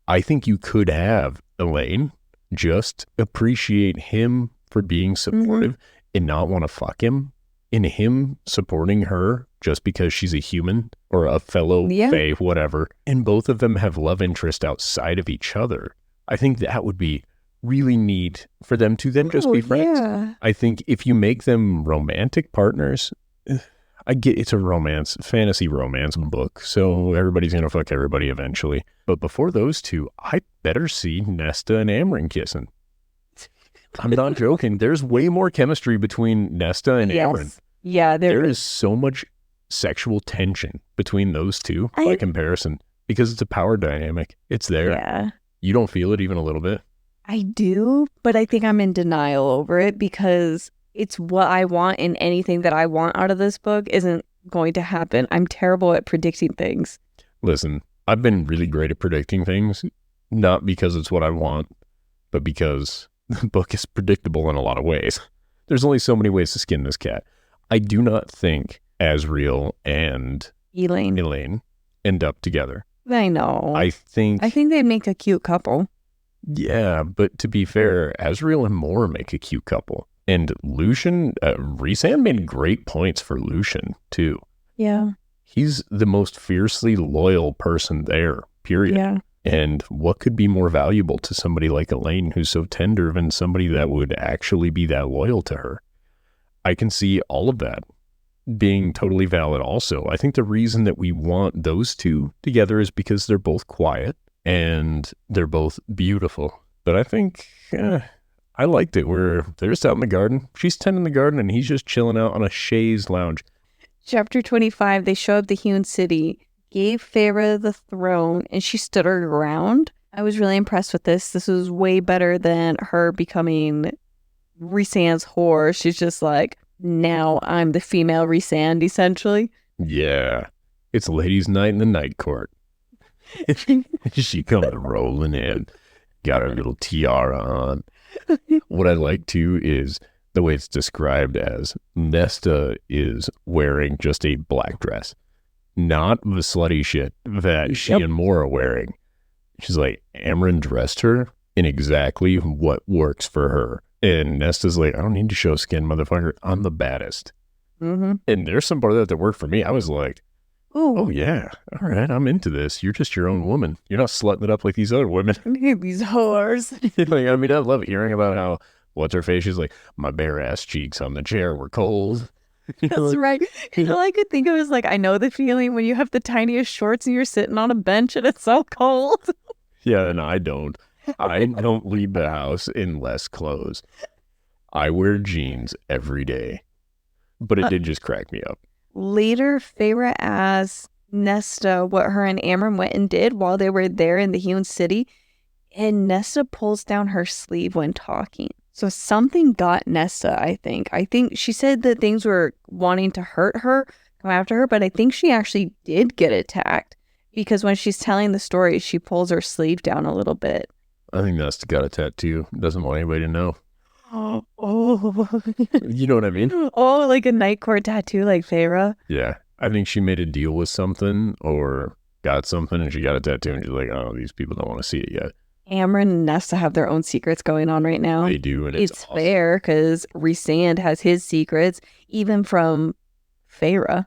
I think you could have Elaine just appreciate him for being supportive and not want to fuck him, and him supporting her just because she's a human or a fellow fae, whatever, and both of them have love interest outside of each other. I think that would be really neat for them to then just be friends. Yeah. I think if you make them romantic partners, I get it's a fantasy romance book, so everybody's going to fuck everybody eventually. But before those 2, I better see Nesta and Amren kissing. I'm not joking. There's way more chemistry between Nesta and Amren. Yeah, there is so much sexual tension between those 2 by comparison because it's a power dynamic. It's there. Yeah. You don't feel it even a little bit? I do, but I think I'm in denial over it because it's what I want, and anything that I want out of this book isn't going to happen. I'm terrible at predicting things. Listen, I've been really great at predicting things, not because it's what I want, but because the book is predictable in a lot of ways. There's only so many ways to skin this cat. I do not think Azriel and Elaine end up together. I know. I think they'd make a cute couple. Yeah, but to be fair, Azriel and Moore make a cute couple. And Lucian, Rhys made great points for Lucian, too. Yeah. He's the most fiercely loyal person there, period. Yeah. And what could be more valuable to somebody like Elaine, who's so tender, than somebody that would actually be that loyal to her? I can see all of that being totally valid also. I think the reason that we want those 2 together is because they're both quiet and they're both beautiful. But I think I liked it where they're just out in the garden. She's tending the garden and he's just chilling out on a chaise lounge. Chapter 25, they show up the hewn city, gave feyre the throne, and she stood her ground. I was really impressed with this. This was way better than her becoming Rhysand's whore. She's just like, now I'm the female Rhysand, essentially. Yeah. It's ladies' night in the night court. She comes rolling in. Got her little tiara on. What I like too is the way it's described as Nesta is wearing just a black dress, not the slutty shit that she and Moore are wearing. She's like, Amren dressed her in exactly what works for her. And Nesta's like, I don't need to show skin, motherfucker. I'm the baddest. Mm-hmm. And there's some part of that worked for me. I was like, oh yeah, all right, I'm into this. You're just your own woman. You're not slutting it up like these other women. These whores. Like, I mean, I love hearing about how, what's her face? She's like, my bare ass cheeks on the chair were cold. That's right. All I could think of is like, I know the feeling when you have the tiniest shorts and you're sitting on a bench and it's so cold. Yeah, and I don't leave the house in less clothes. I wear jeans every day. But it did just crack me up. Later, feyre asked Nesta what her and Amren went and did while they were there in the hewn city. And Nesta pulls down her sleeve when talking. So something got Nesta, I think. I think she said that things were wanting to hurt her, come after her, but I think she actually did get attacked. Because when she's telling the story, she pulls her sleeve down a little bit. I think Nesta got a tattoo. Doesn't want anybody to know. Oh. You know what I mean? Oh, like a night court tattoo like feyre? Yeah. I think she made a deal with something or got something and she got a tattoo and she's like, oh, these people don't want to see it yet. Amren and Nesta have their own secrets going on right now. They do, and it's awesome. Fair because Rhysand has his secrets, even from feyre.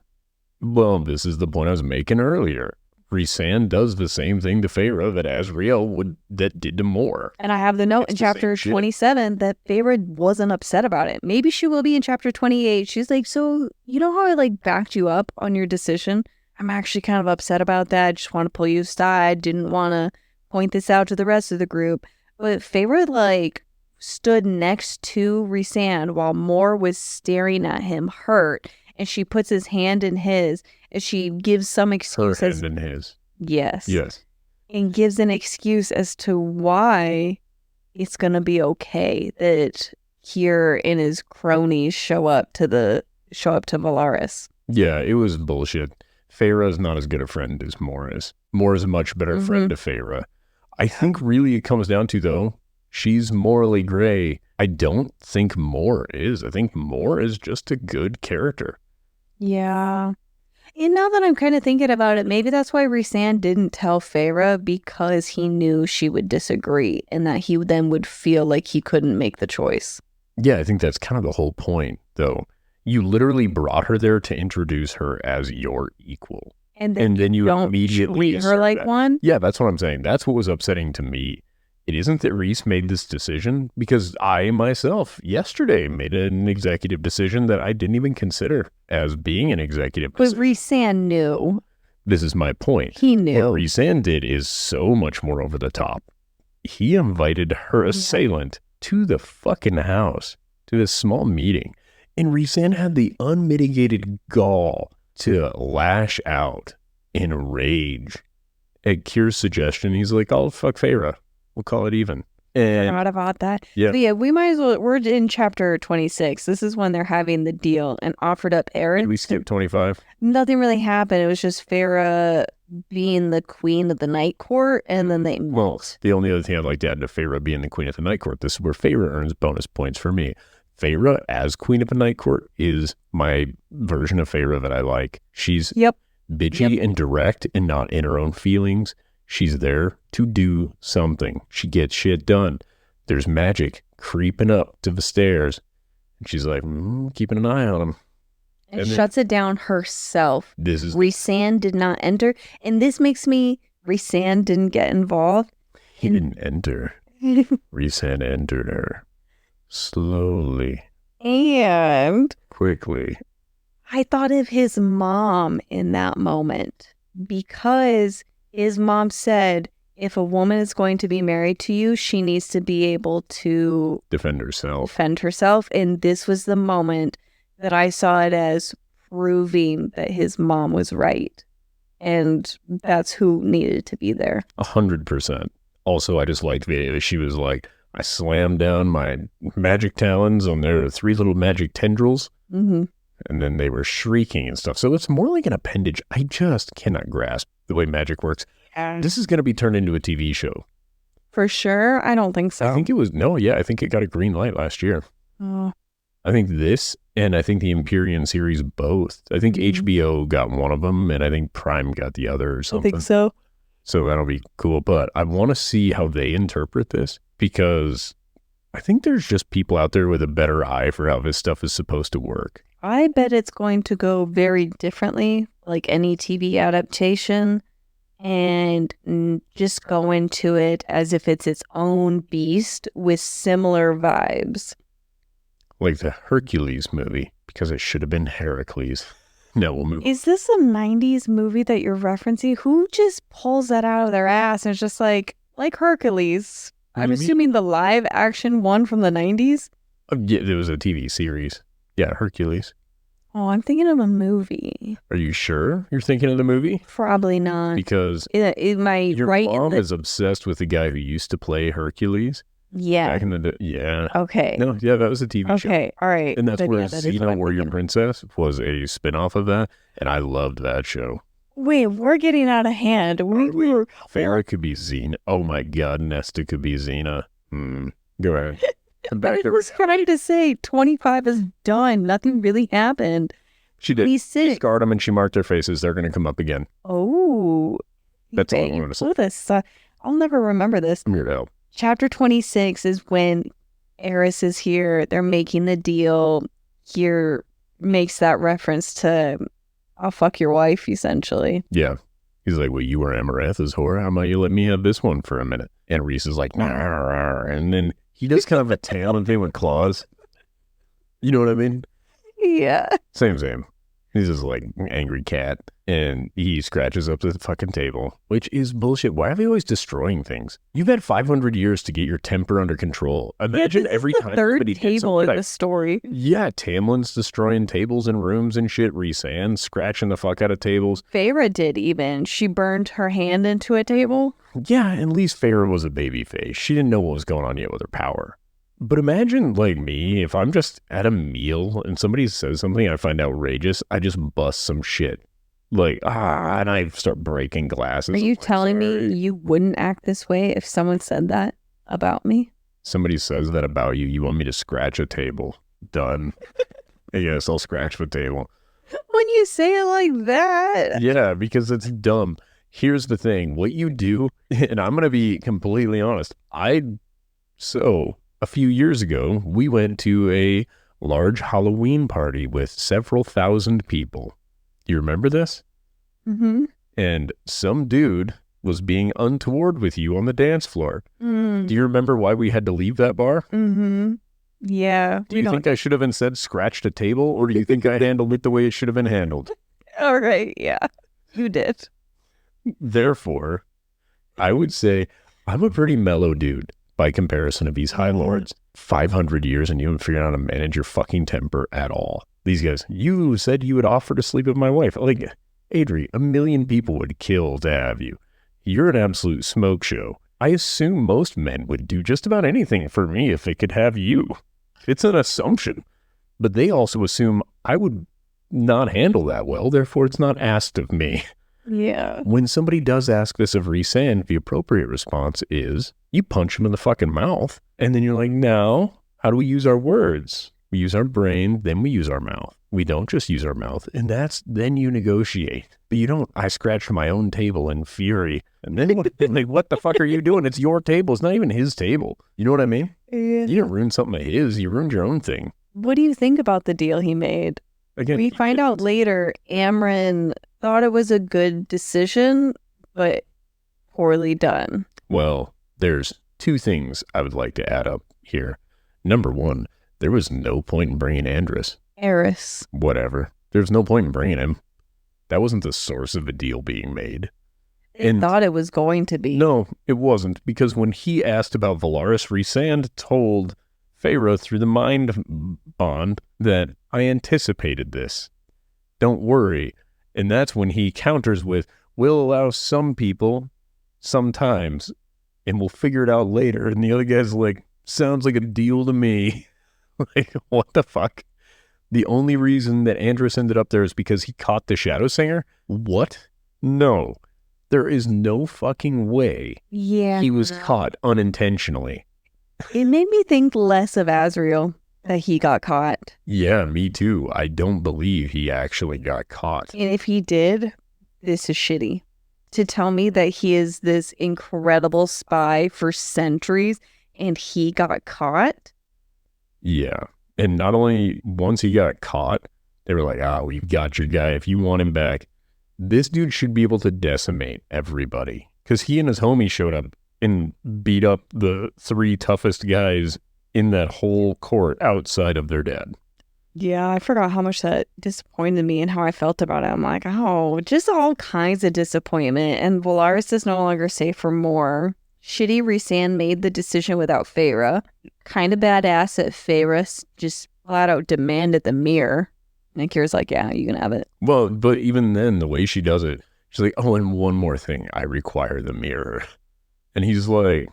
Well, this is the point I was making earlier. Rhys does the same thing to Feyre that Azriel did to Mor. And I have the note in chapter 27 that Feyre wasn't upset about it. Maybe she will be in chapter 28. She's like, so you know how I like backed you up on your decision? I'm actually kind of upset about that. Just want to pull you aside. Didn't want to point this out to the rest of the group. But Feyre like stood next to Rhys while Mor was staring at him hurt. And she puts his hand in his, and she gives some excuse. Her hand in his. Yes. Yes. And gives an excuse as to why it's going to be okay that Kier and his cronies show up to Valaris. Yeah, it was bullshit. Feyre is not as good a friend as Mor is. Mor is a much better friend to Feyre. I think really it comes down to, though, she's morally gray. I don't think Mor is. I think Mor is just a good character. Yeah. And now that I'm kind of thinking about it, maybe that's why Rhys didn't tell Feyre, because he knew she would disagree and that he then would feel like he couldn't make the choice. Yeah, I think that's kind of the whole point, though. You literally brought her there to introduce her as your equal. And then you don't immediately treat her like that. one? Yeah, that's what I'm saying. That's what was upsetting to me. It isn't that Rhys made this decision, because I myself yesterday made an executive decision that I didn't even consider as being an executive But decision. Rhys knew. This is my point. He knew. What Rhys did is so much more over the top. He invited her assailant to the fucking house, to this small meeting. And Rhys had the unmitigated gall to lash out in rage at Kier's suggestion. He's like, "I'll fuck Feyre. We'll call it even." And Forgot about that. Yeah. So yeah, we might as well, we're in chapter 26. This is when they're having the deal and offered up Aaron. did we skip 25? Nothing really happened. It was just Feyre being the queen of the night court, and then they Well, met. the only other thing I'd like to add to Feyre being the queen of the night court, this is where Feyre earns bonus points for me. Feyre as queen of the night court is my version of Feyre that I like. She's bitchy and direct and not in her own feelings. She's there to do something. She gets shit done. There's magic creeping up to the stairs. And she's like, keeping an eye on him. And and then- shuts it down herself. This is Rhys did not enter. And this makes me, Rhys didn't get involved. He didn't enter. Rhys entered her. Slowly. And Quickly. I thought of his mom in that moment, because his mom said, if a woman is going to be married to you, she needs to be able to Defend herself. defend herself. And this was the moment that I saw it as proving that his mom was right. And that's who needed to be there. 100%. Also, I just liked the she was like, I slammed down my magic talons on their 3 little magic tendrils. Mm-hmm. And then they were shrieking and stuff. So it's more like an appendage. I just cannot grasp the way magic works. This is going to be turned into a TV show. For sure? I don't think so. I think it was, I think it got a green light last year. Oh. I think this, and I think the Empyrean series both. I think HBO got one of them, and I think Prime got the other or I something. think so. So that'll be cool. But I want to see how they interpret this, because I think there's just people out there with a better eye for how this stuff is supposed to work. I bet it's going to go very differently, like any TV adaptation, and just go into it as if it's its own beast with similar vibes. Like the Hercules movie, because it should have been Heracles. No, we'll move. Is this a 90s movie that you're referencing? Who just pulls that out of their ass and is just like Hercules? What I'm do you mean? assuming the live action one from the 90s? Yeah, there was a TV series. Yeah, Hercules. Oh, I'm thinking of a movie. Are you sure you're thinking of the movie? Probably not. Because Your your mom is obsessed with the guy who used to play Hercules Yeah. back in the day. Yeah. Okay. No, yeah, that was a TV show. Okay. All right. And that's Then, where yeah, that is what Xena I'm Warrior thinking. Princess was a spin-off of that, and I loved that show. Wait, we're getting out of hand. We were. Feyre could be Xena. Oh my god, Nesta could be Xena. Go ahead. Come back I to was trying to say 25 is done. Nothing really happened. She did. She 26. scarred them and she marked their faces. They're going to come up again. Oh. That's all I Dang, wanted to say. blew this. I'll never remember this. I'm here to help. Chapter 26 is when Eris is here. They're making the deal. Here makes that reference to, I'll fuck your wife, essentially. Yeah. He's like, well, you were Amarantha's whore. How about you let me have this one for a minute? And Rhys is like, nah. And then he does kind of a tail and thing with claws. You know what I mean? Yeah. Same. He's just like an angry cat. And he scratches up the fucking table, which is bullshit. Why are they always destroying things? You've had 500 years to get your temper under control. Imagine every time third table in the story. Yeah, Tamlin's destroying tables and rooms and shit. Rhys scratching the fuck out of tables. Feyre did even. She burned her hand into a table. Yeah, at least Feyre was a baby face. She didn't know what was going on yet with her power. But imagine, like me, if I'm just at a meal and somebody says something I find outrageous, I just bust some shit. Like, and I start breaking glasses. Are you telling me you wouldn't act this way if someone said that about me? Somebody says that about you, you want me to scratch a table. Done. Yes, I'll scratch the table. When you say it like that. Yeah, because it's dumb. Here's the thing. What you do, and I'm going to be completely honest. A few years ago, we went to a large Halloween party with several thousand people. Do you remember this? Mm-hmm. And some dude was being untoward with you on the dance floor. Do you remember why we had to leave that bar? Mm-hmm. Yeah. Do you think I should have instead scratched a table, or do you think I handled it the way it should have been handled? All right, yeah. You did. Therefore, I would say I'm a pretty mellow dude by comparison of these High Lords. 500 years and you haven't figured out how to manage your fucking temper at all. These guys, you said you would offer to sleep with my wife. Like, Adri, 1 million people would kill to have you. You're an absolute smoke show. I assume most men would do just about anything for me if they could have you. It's an assumption. But they also assume I would not handle that well, therefore it's not asked of me. Yeah. When somebody does ask this of Rhys, the appropriate response is, you punch him in the fucking mouth. And then you're like, now, how do we use our words? We use our brain, then we use our mouth. We don't just use our mouth. And then you negotiate. But you don't, I scratch my own table in fury. And then like, what the fuck are you doing? It's your table. It's not even his table. You know what I mean? Yeah. You didn't ruin something of his. You ruined your own thing. What do you think about the deal he made? Again, We find out later Amren thought it was a good decision, but poorly done. Well, there's 2 things I would like to add up here. Number 1, there was no point in bringing Andros. Yarros. Whatever. There's no point in bringing him. That wasn't the source of the deal being made. They thought it was going to be. No, it wasn't. Because when he asked about Valaris, Rhys told Feyre through the mind bond that I anticipated this. Don't worry. And that's when he counters with, we'll allow some people sometimes and we'll figure it out later. And the other guy's like, sounds like a deal to me. Like, what the fuck? The only reason that Andros ended up there is because he caught the Shadow Singer? What? No. There is no fucking way he was caught unintentionally. It made me think less of Azriel that he got caught. Yeah, me too. I don't believe he actually got caught. And if he did, this is shitty. To tell me that he is this incredible spy for centuries and he got caught? Yeah. And not only once he got caught, they were like, we've got your guy if you want him back. This dude should be able to decimate everybody. Because he and his homie showed up and beat up the 3 toughest guys in that whole court outside of their dad. Yeah, I forgot how much that disappointed me and how I felt about it. I'm like, just all kinds of disappointment. And Valaris is no longer safe for more. Shitty Rhys made the decision without Feyre. Kind of badass that Feyre just flat out demanded the mirror. And Kira's like, yeah, you can have it. Well, but even then, the way she does it, she's like, and one more thing, I require the mirror. And he's like,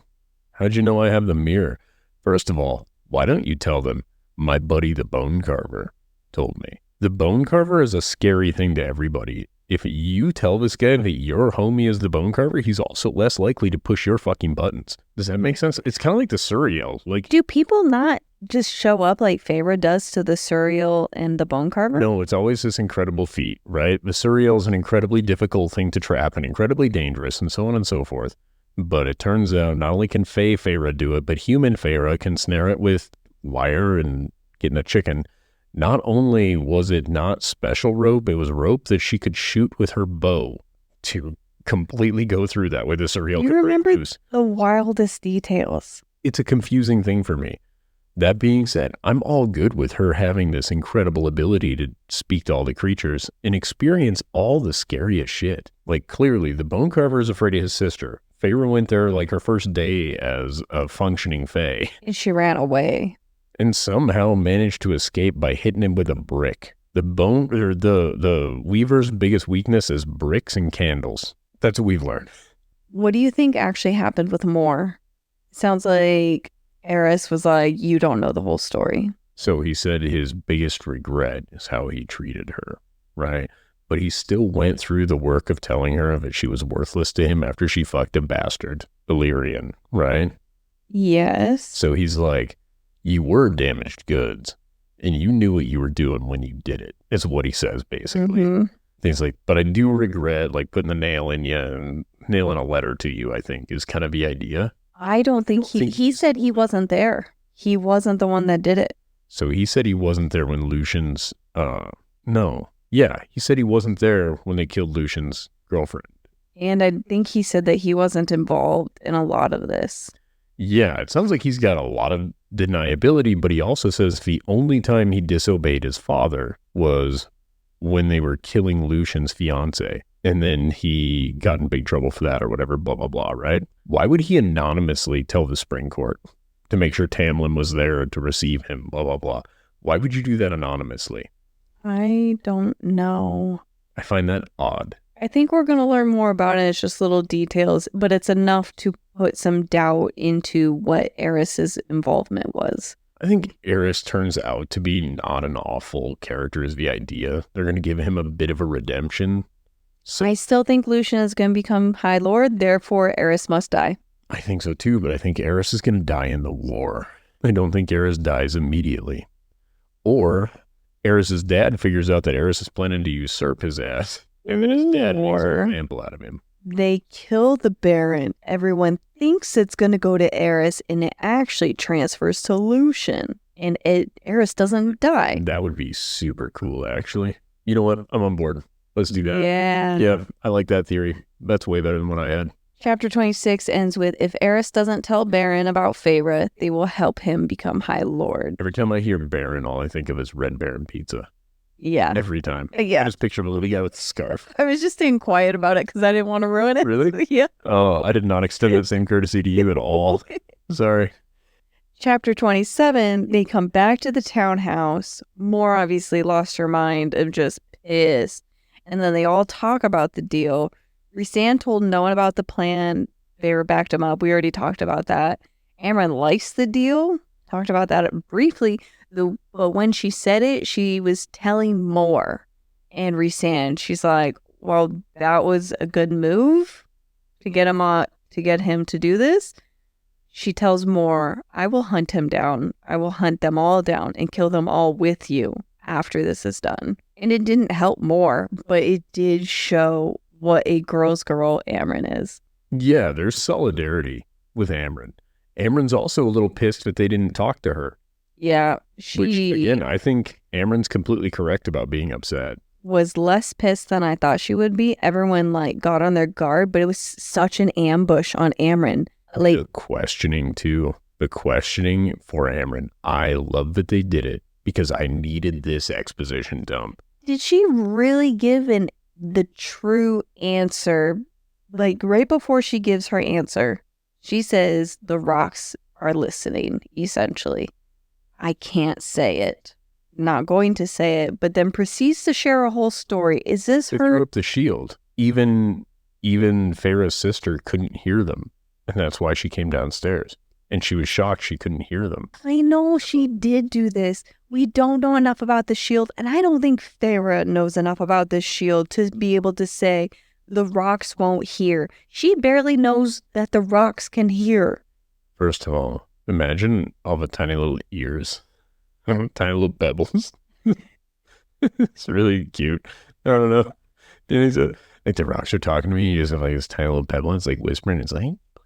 how'd you know I have the mirror? First of all, why don't you tell them? My buddy, the Bonecarver, told me. The Bonecarver is a scary thing to everybody. If you tell this guy that your homie is the Bonecarver, he's also less likely to push your fucking buttons. Does that make sense? It's kind of like the Suriel. Like, do people not just show up like Feyre does to the Suriel and the Bonecarver? No, it's always this incredible feat, right? The Suriel is an incredibly difficult thing to trap and incredibly dangerous and so on and so forth. But it turns out not only can Feyre do it, but human Feyre can snare it with wire and getting a chicken. Not only was it not special rope, it was rope that she could shoot with her bow to completely go through that with a surreal. You remember the wildest details. It's a confusing thing for me. That being said, I'm all good with her having this incredible ability to speak to all the creatures and experience all the scariest shit. Like, clearly, the Bonecarver is afraid of his sister. Feyre went there like her first day as a functioning fae. And she ran away. And somehow managed to escape by hitting him with a brick. The Weaver's biggest weakness is bricks and candles. That's what we've learned. What do you think actually happened with Moore? Sounds like Yarros was like, you don't know the whole story. So he said his biggest regret is how he treated her, right? But he still went through the work of telling her that she was worthless to him after she fucked a bastard, Illyrian, right? Yes. So he's like, you were damaged goods, and you knew what you were doing when you did it. Is what he says, basically. Mm-hmm. He's like, but I do regret like putting the nail in you and nailing a letter to you, I think, is kind of the idea. I don't think he said he wasn't there. He wasn't the one that did it. So he said he wasn't there when Lucian's, he said he wasn't there when they killed Lucian's girlfriend. And I think he said that he wasn't involved in a lot of this. Yeah, it sounds like he's got a lot of deniability, but he also says the only time he disobeyed his father was when they were killing Lucian's fiance. And then he got in big trouble for that or whatever, blah, blah, blah, right? Why would he anonymously tell the Spring Court to make sure Tamlin was there to receive him, blah, blah, blah? Why would you do that anonymously? I don't know. I find that odd. I think we're going to learn more about it. It's just little details, but it's enough to put some doubt into what Yarros' involvement was. I think Yarros turns out to be not an awful character is the idea. They're going to give him a bit of a redemption. So I still think Lucian is going to become High Lord, therefore Yarros must die. I think so too, but I think Yarros is going to die in the war. I don't think Yarros dies immediately. Or Yarros' dad figures out that Yarros is planning to usurp his ass. And then his dad makes an example out of him. They kill the Baron. Everyone thinks it's going to go to Yarros, and it actually transfers to Lucian. And Yarros doesn't die. That would be super cool, actually. You know what? I'm on board. Let's do that. Yeah. Yeah, I like that theory. That's way better than what I had. Chapter 26 ends with, if Yarros doesn't tell Baron about Feyre, they will help him become High Lord. Every time I hear Baron, all I think of is Red Baron pizza. Yeah. Every time. Yeah. I just picture a little guy with a scarf. I was just staying quiet about it because I didn't want to ruin it. Really? Yeah. Oh, I did not extend that same courtesy to you at all. Sorry. Chapter 27, they come back to the townhouse. Moore obviously lost her mind and just pissed. And then they all talk about the deal. Rhys told no one about the plan. Feyre backed him up. We already talked about that. Amren likes the deal. Talked about that briefly. But when she said it, she was telling Moore and Rhys. She's like, well, that was a good move to get him to do this. She tells Moore, I will hunt him down. I will hunt them all down and kill them all with you after this is done. And it didn't help Moore, but it did show what a girl's girl Amren is. Yeah, there's solidarity with Amren. Amren's also a little pissed that they didn't talk to her. Yeah, Which, again, I think Amren's completely correct about being upset. Was less pissed than I thought she would be. Everyone, got on their guard, but it was such an ambush on Amren. The questioning, too. The questioning for Amren. I love that they did it because I needed this exposition dump. Did she really give the true answer? Right before she gives her answer, she says the rocks are listening, essentially. I can't say it. Not going to say it, but then proceeds to share a whole story. Is this they her? Threw up the shield. Even Feyre's sister couldn't hear them. And that's why she came downstairs. And she was shocked she couldn't hear them. I know she did do this. We don't know enough about the shield. And I don't think Feyre knows enough about this shield to be able to say the rocks won't hear. She barely knows that the rocks can hear. First of all, imagine all the tiny little ears. Tiny little pebbles. It's really cute. I don't know. The rocks are talking to me. You just have this tiny little pebble. And it's whispering. It's like,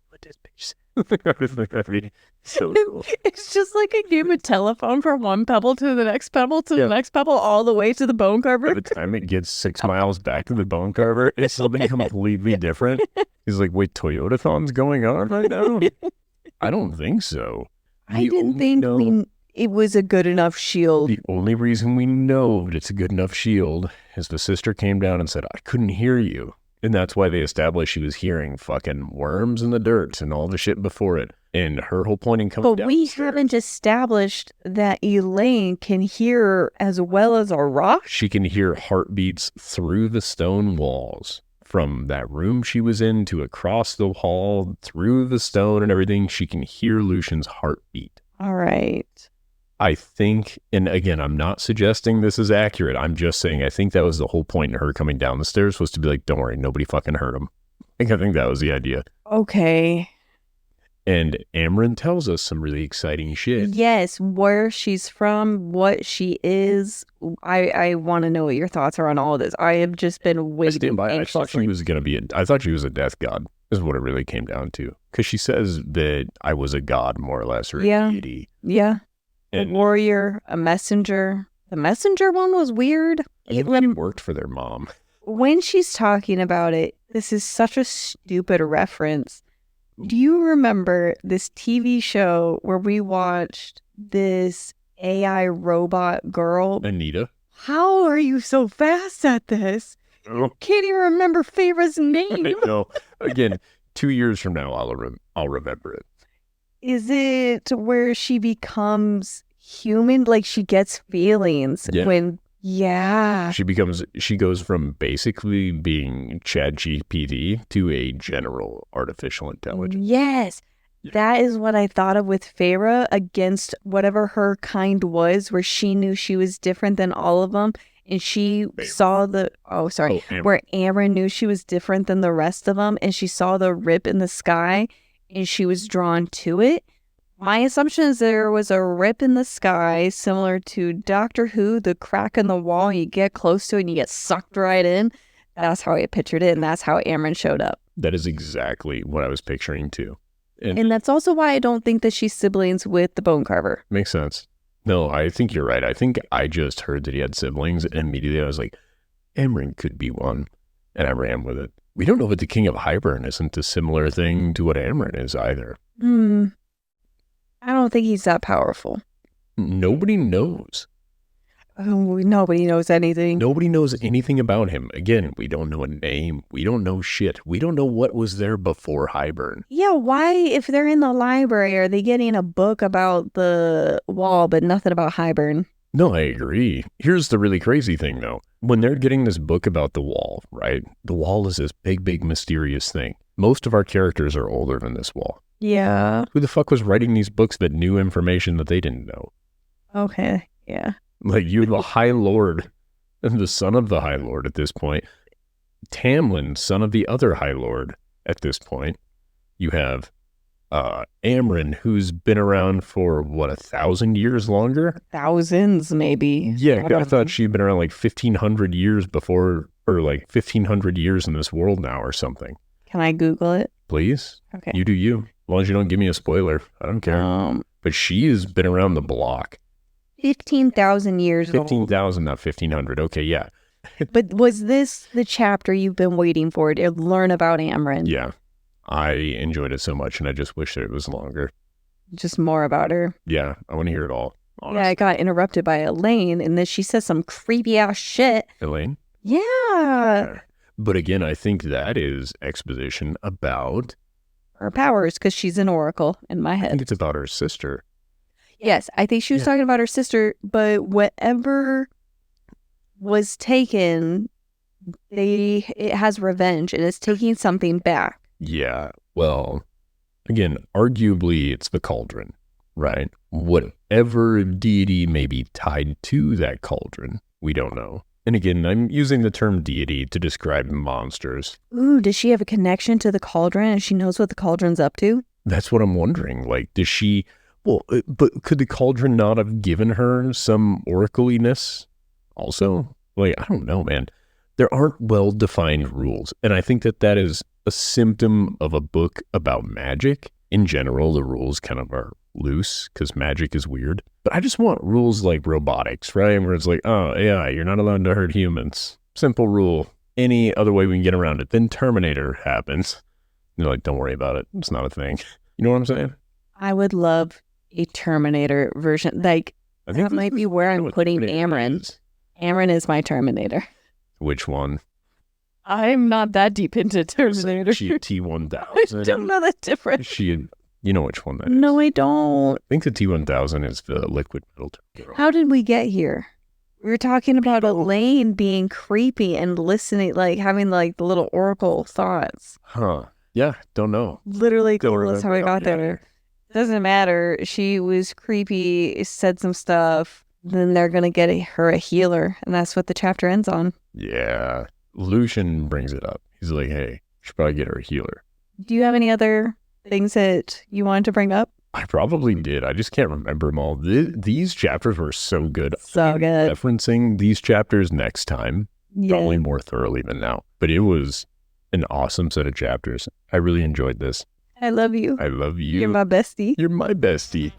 what this bitch said. That'd be so cool. It's just like a game of telephone from one pebble to the next pebble to the next pebble, all the way to the By Bonecarver. the time it gets 6 miles back to the Bonecarver, it's something completely different. He's like, wait, Toyotathon's going on right now? I don't think so. I didn't think it was a good enough shield. The only reason we know that it's a good enough shield is the sister came down and said, I couldn't hear you. And that's why they established she was hearing fucking worms in the dirt and all the shit before it. And her whole point in coming down. But we haven't established that Elaine can hear as well as a rock. She can hear heartbeats through the stone walls. From that room she was in to across the hall, through the stone and everything, she can hear Lucian's heartbeat. All right. I think, and again, I'm not suggesting this is accurate. I'm just saying I think that was the whole point in her coming down the stairs was to be like, don't worry, nobody fucking hurt him. I think that was the idea. Okay. And Amren tells us some really exciting shit. Yes, where she's from, what she is. I want to know what your thoughts are on all of this. I have just been waiting I thought she was going to be, I thought she was a death god, is what it really came down to. Because she says that I was a god, more or less, or a deity. Yeah. And a warrior, a messenger. The messenger one was weird. I think it worked for their mom. When she's talking about it, this is such a stupid reference. Do you remember this TV show where we watched this AI robot girl? Anita? How are you so fast at this? Oh. Can't even remember Feyre's name. No. Again, 2 years from now, I'll remember it. Is it where she becomes human? Like she gets feelings when... Yeah. She goes from basically being ChatGPT to a general artificial intelligence. Yes. That is what I thought of with Feyre against whatever her kind was, where she knew she was different than all of them. And she saw where Amren knew she was different than the rest of them. And she saw the rip in the sky and she was drawn to it. My assumption is there was a rip in the sky similar to Doctor Who, the crack in the wall. You get close to it and you get sucked right in. That's how I pictured it. And that's how Amren showed up. That is exactly what I was picturing too. And that's also why I don't think that she's siblings with the Bonecarver. Makes sense. No, I think you're right. I think I just heard that he had siblings and immediately I was like, Amren could be one. And I ran with it. We don't know if the King of Hybern isn't a similar thing to what Amren is either. I don't think he's that powerful. Nobody knows. Nobody knows anything. Nobody knows anything about him. Again, we don't know a name. We don't know shit. We don't know what was there before Hybern. Yeah, why, if they're in the library, are they getting a book about the wall, but nothing about Hybern? No, I agree. Here's the really crazy thing, though. When they're getting this book about the wall, right? The wall is this big, big, mysterious thing. Most of our characters are older than this wall. Yeah. Who the fuck was writing these books that knew information that they didn't know? Okay, yeah. Like, you're the High Lord, and the son of the High Lord at this point. Tamlin, son of the other High Lord at this point. You have Amren, who's been around for, 1,000 years longer? Thousands, maybe. Yeah, I thought she'd been around like 1,500 years before, or like 1,500 years in this world now or something. Can I Google it? Please? Okay. You do you. As long as you don't give me a spoiler. I don't care. But she has been around the block. 15,000 years old. 15,000, not 1,500. Okay, yeah. But was this the chapter you've been waiting for to learn about Amren? Yeah. I enjoyed it so much, and I just wish that it was longer. Just more about her. Yeah, I want to hear it all. Honestly. Yeah, I got interrupted by Elaine, and then she says some creepy-ass shit. Elaine? Yeah. But again, I think that is exposition about... her powers, because she's an oracle in my head. I think it's about her sister. Yes, I think she was talking about her sister, but whatever was taken, it has revenge, and it's taking something back. Yeah, well, again, arguably it's the cauldron, right? Whatever deity may be tied to that cauldron, we don't know. And again, I'm using the term deity to describe monsters. Ooh, does she have a connection to the cauldron and she knows what the cauldron's up to? That's what I'm wondering. Like, does she... Well, but could the cauldron not have given her some oracle-iness also? Like, I don't know, man. There aren't well-defined rules. And I think that is a symptom of a book about magic in general, the rules kind of are loose because magic is weird. But I just want rules like robotics, right? Where it's like, oh, AI, you're not allowed to hurt humans. Simple rule. Any other way we can get around it. Then Terminator happens. You're like, don't worry about it. It's not a thing. You know what I'm saying? I would love a Terminator version. Like, I think that might be where I'm putting Amren. Is. Amren is my Terminator. Which one? I'm not that deep into Terminator. She a T-1000. I don't know that difference. You know which one that is. No, I don't. I think the T-1000 is the liquid metal girl. How did we get here? We were talking about Elaine being creepy and listening, like having like the little oracle thoughts. Huh. Yeah, don't know. Literally, Don't that's how we got there. Doesn't matter. She was creepy, said some stuff. Then they're going to get her a healer. And that's what the chapter ends on. Yeah. Lucian brings it up. He's like, hey, you should probably get her a healer. Do you have any other things that you wanted to bring up? I probably did. I just can't remember them all. These chapters were so good. So good. Referencing these chapters next time, Yeah. probably more thoroughly than now. But it was an awesome set of chapters. I really enjoyed this. I love you. I love you. You're my bestie. You're my bestie.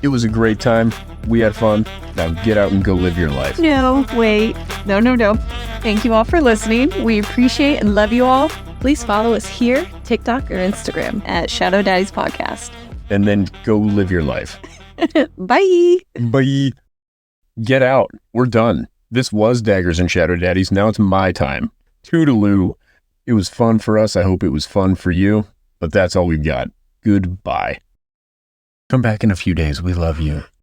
It was a great time. We had fun. Now get out and go live your life. No, wait. No. Thank you all for listening. We appreciate and love you all. Please follow us here, TikTok or Instagram at Shadow Daddies Podcast. And then go live your life. Bye. Bye. Get out. We're done. This was Daggers and Shadow Daddies. Now it's my time. Toodaloo. It was fun for us. I hope it was fun for you. But that's all we've got. Goodbye. Come back in a few days. We love you.